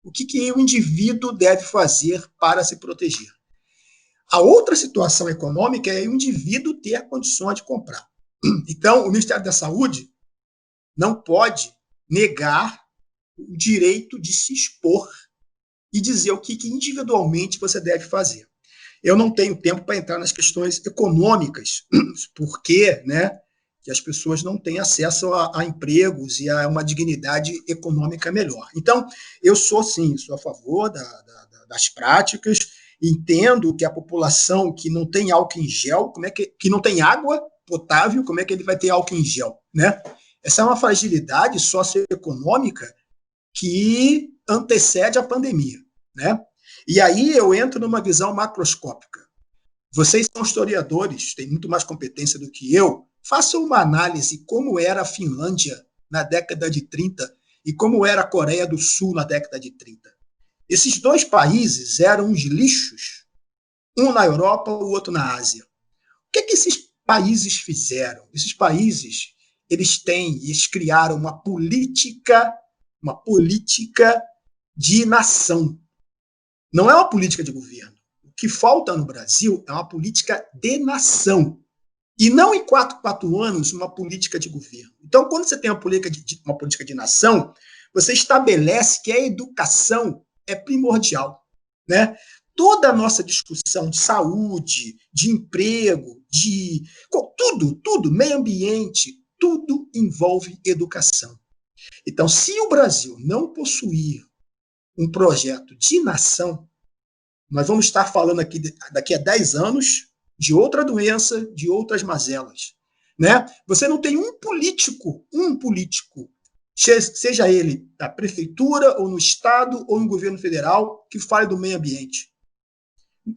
o que o indivíduo deve fazer para se proteger. A outra situação econômica é o indivíduo ter condições de comprar. Então, o Ministério da Saúde não pode negar o direito de se expor e dizer o que individualmente você deve fazer. Eu não tenho tempo para entrar nas questões econômicas, porque, né, que as pessoas não têm acesso a empregos e a uma dignidade econômica melhor. Então, eu sou a favor das práticas, entendo que a população que não tem álcool em gel, que não tem água potável, como é que ele vai ter álcool em gel, né? Essa é uma fragilidade socioeconômica que antecede a pandemia, né? E aí eu entro numa visão macroscópica. Vocês são historiadores, têm muito mais competência do que eu. Façam uma análise como era a Finlândia na década de 30 e como era a Coreia do Sul na década de 30. Esses dois países eram uns lixos, um na Europa, o outro na Ásia. O que esses países fizeram? Esses países, eles criaram uma política de nação. Não é uma política de governo. O que falta no Brasil é uma política de nação. E não em 4 anos uma política de governo. Então, quando você tem uma política de nação, você estabelece que a educação é primordial, né? Toda a nossa discussão de saúde, de emprego, de tudo, meio ambiente, tudo envolve educação. Então, se o Brasil não possuir um projeto de nação, nós vamos estar falando aqui daqui a 10 anos de outra doença, de outras mazelas, né? Você não tem um político seja ele da prefeitura, ou no Estado, ou no governo federal, que fale do meio ambiente.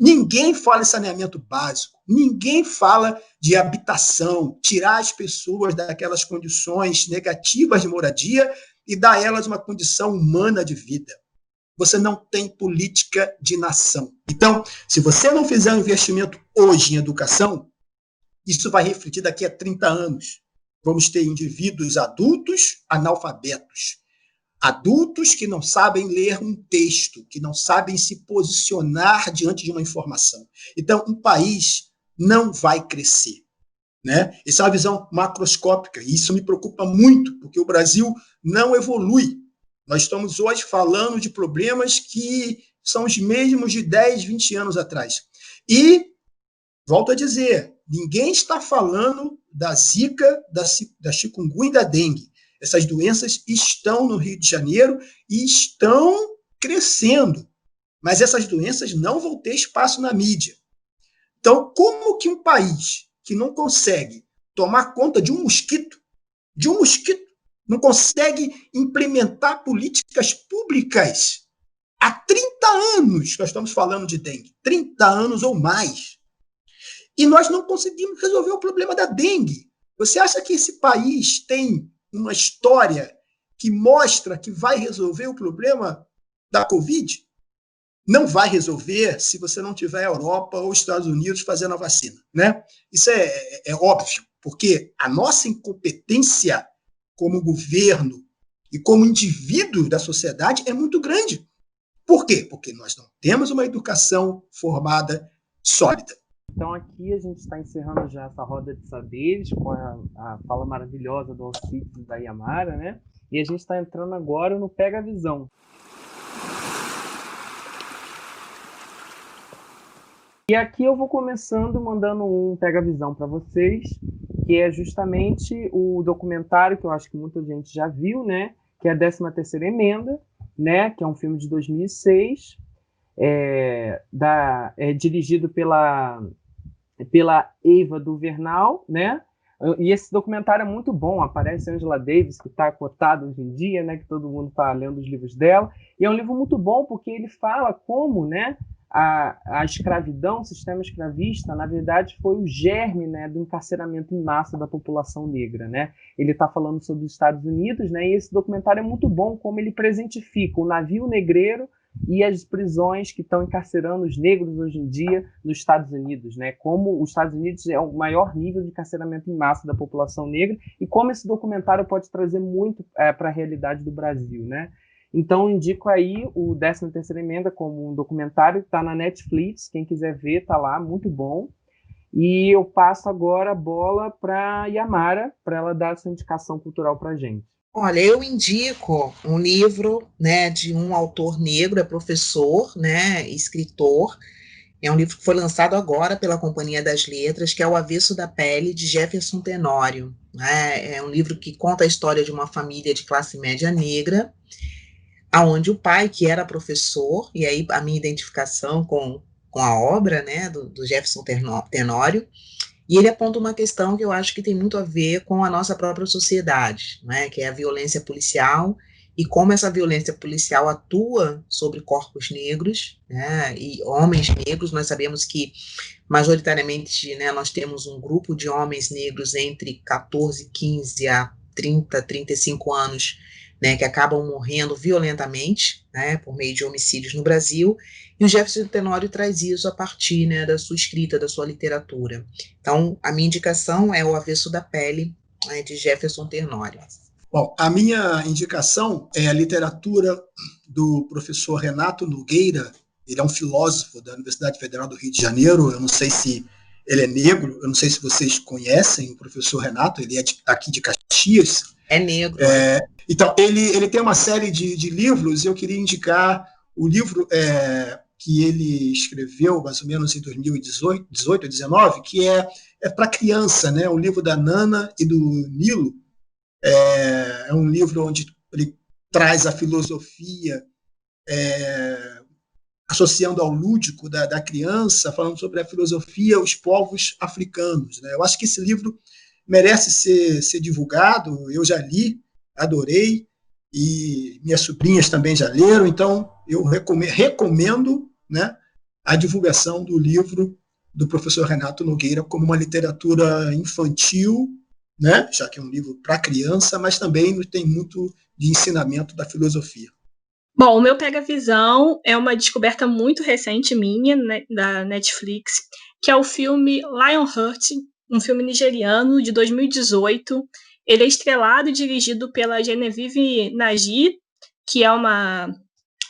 Ninguém fala em saneamento básico, ninguém fala de habitação, tirar as pessoas daquelas condições negativas de moradia e dar a elas uma condição humana de vida. Você não tem política de nação. Então, se você não fizer um investimento hoje em educação, isso vai refletir daqui a 30 anos. Vamos ter indivíduos adultos analfabetos. Adultos que não sabem ler um texto, que não sabem se posicionar diante de uma informação. Então, um país não vai crescer, né? Essa é uma visão macroscópica, e isso me preocupa muito, porque o Brasil não evolui. Nós estamos hoje falando de problemas que são os mesmos de 10, 20 anos atrás. E, volto a dizer, ninguém está falando da Zika, da chikungunya e da dengue. Essas doenças estão no Rio de Janeiro e estão crescendo. Mas essas doenças não vão ter espaço na mídia. Então, como que um país que não consegue tomar conta de um mosquito, não consegue implementar políticas públicas há 30 anos, nós estamos falando de dengue, 30 anos ou mais, e nós não conseguimos resolver o problema da dengue. Você acha que esse país tem uma história que mostra que vai resolver o problema da Covid? Não vai resolver se você não tiver a Europa ou os Estados Unidos fazendo a vacina, né? Isso é óbvio, porque a nossa incompetência como governo e como indivíduo da sociedade é muito grande. Por quê? Porque nós não temos uma educação formada sólida. Então aqui a gente está encerrando já essa roda de saberes com a fala maravilhosa do Alcides e da Yamara, né? E a gente está entrando agora no Pega a Visão. E aqui eu vou começando mandando um Pega a Visão para vocês, que é justamente o documentário que eu acho que muita gente já viu, né? Que é a 13ª Emenda, né? Que é um filme de 2006, dirigido pela Eva Duvernay, né? E esse documentário é muito bom, aparece Angela Davis, que está cotada hoje em dia, né? Que todo mundo está lendo os livros dela, e é um livro muito bom porque ele fala como, né? A escravidão, o sistema escravista, na verdade, foi o germe, né, do encarceramento em massa da população negra, né? Ele está falando sobre os Estados Unidos, né? E esse documentário é muito bom, como ele presentifica o navio negreiro e as prisões que estão encarcerando os negros hoje em dia nos Estados Unidos, né? Como os Estados Unidos é o maior nível de encarceramento em massa da população negra e como esse documentário pode trazer muito para a realidade do Brasil, né? Então, indico aí o 13ª Emenda como um documentário, está na Netflix, quem quiser ver, está lá, muito bom. E eu passo agora a bola para a Yamara, para ela dar a sua indicação cultural para a gente. Olha, eu indico um livro, né, de um autor negro, é professor, né, escritor. É um livro que foi lançado agora pela Companhia das Letras, que é O Avesso da Pele, de Jefferson Tenório. É um livro que conta a história de uma família de classe média negra, aonde o pai, que era professor, e aí a minha identificação com a obra, né, do Jefferson Tenório, e ele aponta uma questão que eu acho que tem muito a ver com a nossa própria sociedade, né, que é a violência policial, e como essa violência policial atua sobre corpos negros, né, e homens negros. Nós sabemos que, majoritariamente, né, nós temos um grupo de homens negros entre 14, 15 a 30, 35 anos, né, que acabam morrendo violentamente, né, por meio de homicídios no Brasil, e o Jefferson Tenório traz isso a partir, né, da sua escrita, da sua literatura. Então, a minha indicação é O Avesso da Pele, né, de Jefferson Tenório. Bom, a minha indicação é a literatura do professor Renato Nogueira. Ele é um filósofo da Universidade Federal do Rio de Janeiro. Eu não sei se ele é negro, eu não sei se vocês conhecem o professor Renato, ele é aqui de Caxias. É negro. Então, ele tem uma série de livros, e eu queria indicar o livro que ele escreveu, mais ou menos em 2018, 2019, que é para criança, né? O livro da Nana e do Nilo. É um livro onde ele traz a filosofia, associando ao lúdico da criança, falando sobre a filosofia, os povos africanos, né? Eu acho que esse livro merece ser divulgado, eu já li, adorei, e minhas sobrinhas também já leram, então eu recomendo, né, a divulgação do livro do professor Renato Nogueira como uma literatura infantil, né, já que é um livro para criança, mas também tem muito de ensinamento da filosofia. Bom, o meu Pega Visão é uma descoberta muito recente minha, né, da Netflix, que é o filme Lionheart, um filme nigeriano de 2018. Ele é estrelado e dirigido pela Genevieve Nnaji, que é uma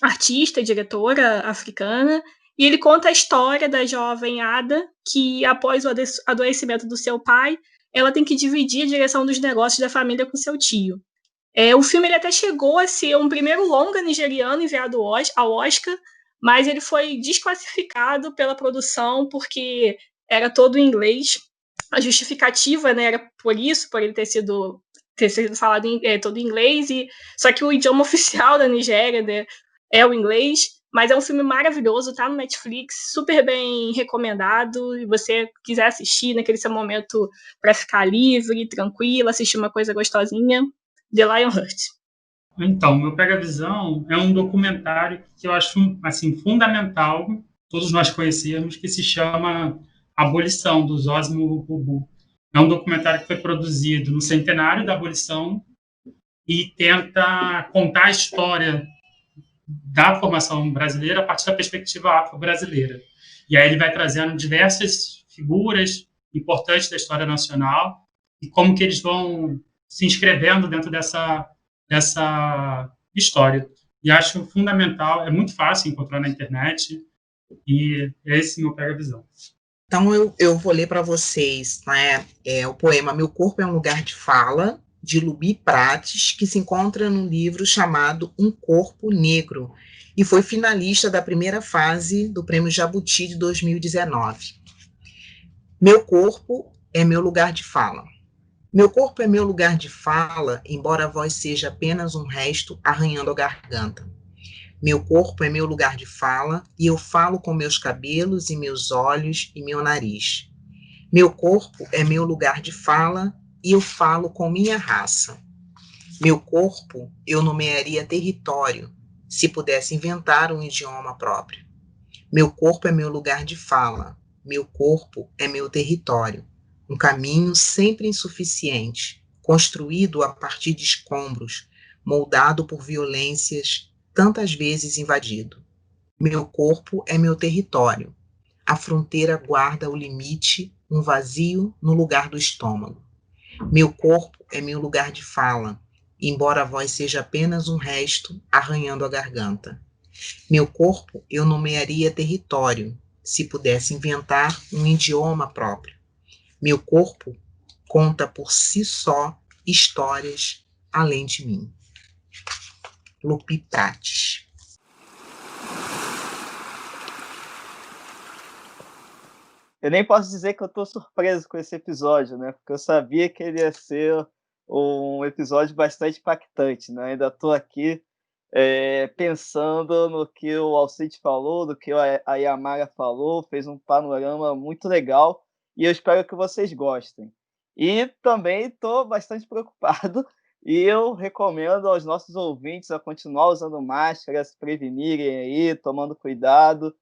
artista e diretora africana, e ele conta a história da jovem Ada, que após o adoecimento do seu pai, ela tem que dividir a direção dos negócios da família com seu tio. O filme ele até chegou a ser um primeiro longa nigeriano enviado ao Oscar, mas ele foi desclassificado pela produção porque era todo em inglês. A justificativa, né, era por isso, por ele ter sido falado todo em inglês, só que o idioma oficial da Nigéria, né, é o inglês. Mas é um filme maravilhoso, tá no Netflix, super bem recomendado. E você quiser assistir naquele seu momento para ficar livre, tranquila, assistir uma coisa gostosinha, The Lionheart. Então, meu Pega Visão é um documentário que eu acho assim fundamental, todos nós conhecemos, que se chama Abolição, dos Osmo Bubu. É um documentário que foi produzido no centenário da abolição e tenta contar a história da formação brasileira a partir da perspectiva afro-brasileira. E aí ele vai trazendo diversas figuras importantes da história nacional e como que eles vão se inscrevendo dentro dessa história. E acho fundamental, é muito fácil encontrar na internet, e esse meu Pega Visão. Então eu vou ler para vocês, né, o poema Meu Corpo é um Lugar de Fala, de Lubi Prates, que se encontra no livro chamado Um Corpo Negro, e foi finalista da primeira fase do Prêmio Jabuti de 2019. Meu corpo é meu lugar de fala. Meu corpo é meu lugar de fala, embora a voz seja apenas um resto arranhando a garganta. Meu corpo é meu lugar de fala, e eu falo com meus cabelos e meus olhos e meu nariz. Meu corpo é meu lugar de fala, e eu falo com minha raça. Meu corpo eu nomearia território, se pudesse inventar um idioma próprio. Meu corpo é meu lugar de fala, meu corpo é meu território. Um caminho sempre insuficiente, construído a partir de escombros, moldado por violências, tantas vezes invadido. Meu corpo é meu território. A fronteira guarda o limite, um vazio no lugar do estômago. Meu corpo é meu lugar de fala, embora a voz seja apenas um resto arranhando a garganta. Meu corpo eu nomearia território, se pudesse inventar um idioma próprio. Meu corpo conta por si só histórias além de mim. Lubi Prates. Eu nem posso dizer que eu estou surpreso com esse episódio, né? Porque eu sabia que ele ia ser um episódio bastante impactante, né? Ainda estou aqui pensando no que o Alcide falou, do que a Yamara falou, fez um panorama muito legal e eu espero que vocês gostem. E também estou bastante preocupado e eu recomendo aos nossos ouvintes a continuar usando máscara, se prevenirem aí, tomando cuidado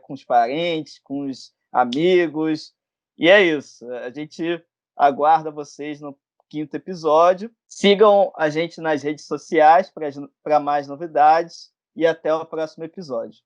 com os parentes, com os amigos. E é isso. A gente aguarda vocês no 5º episódio. Sigam a gente nas redes sociais para mais novidades e até o próximo episódio.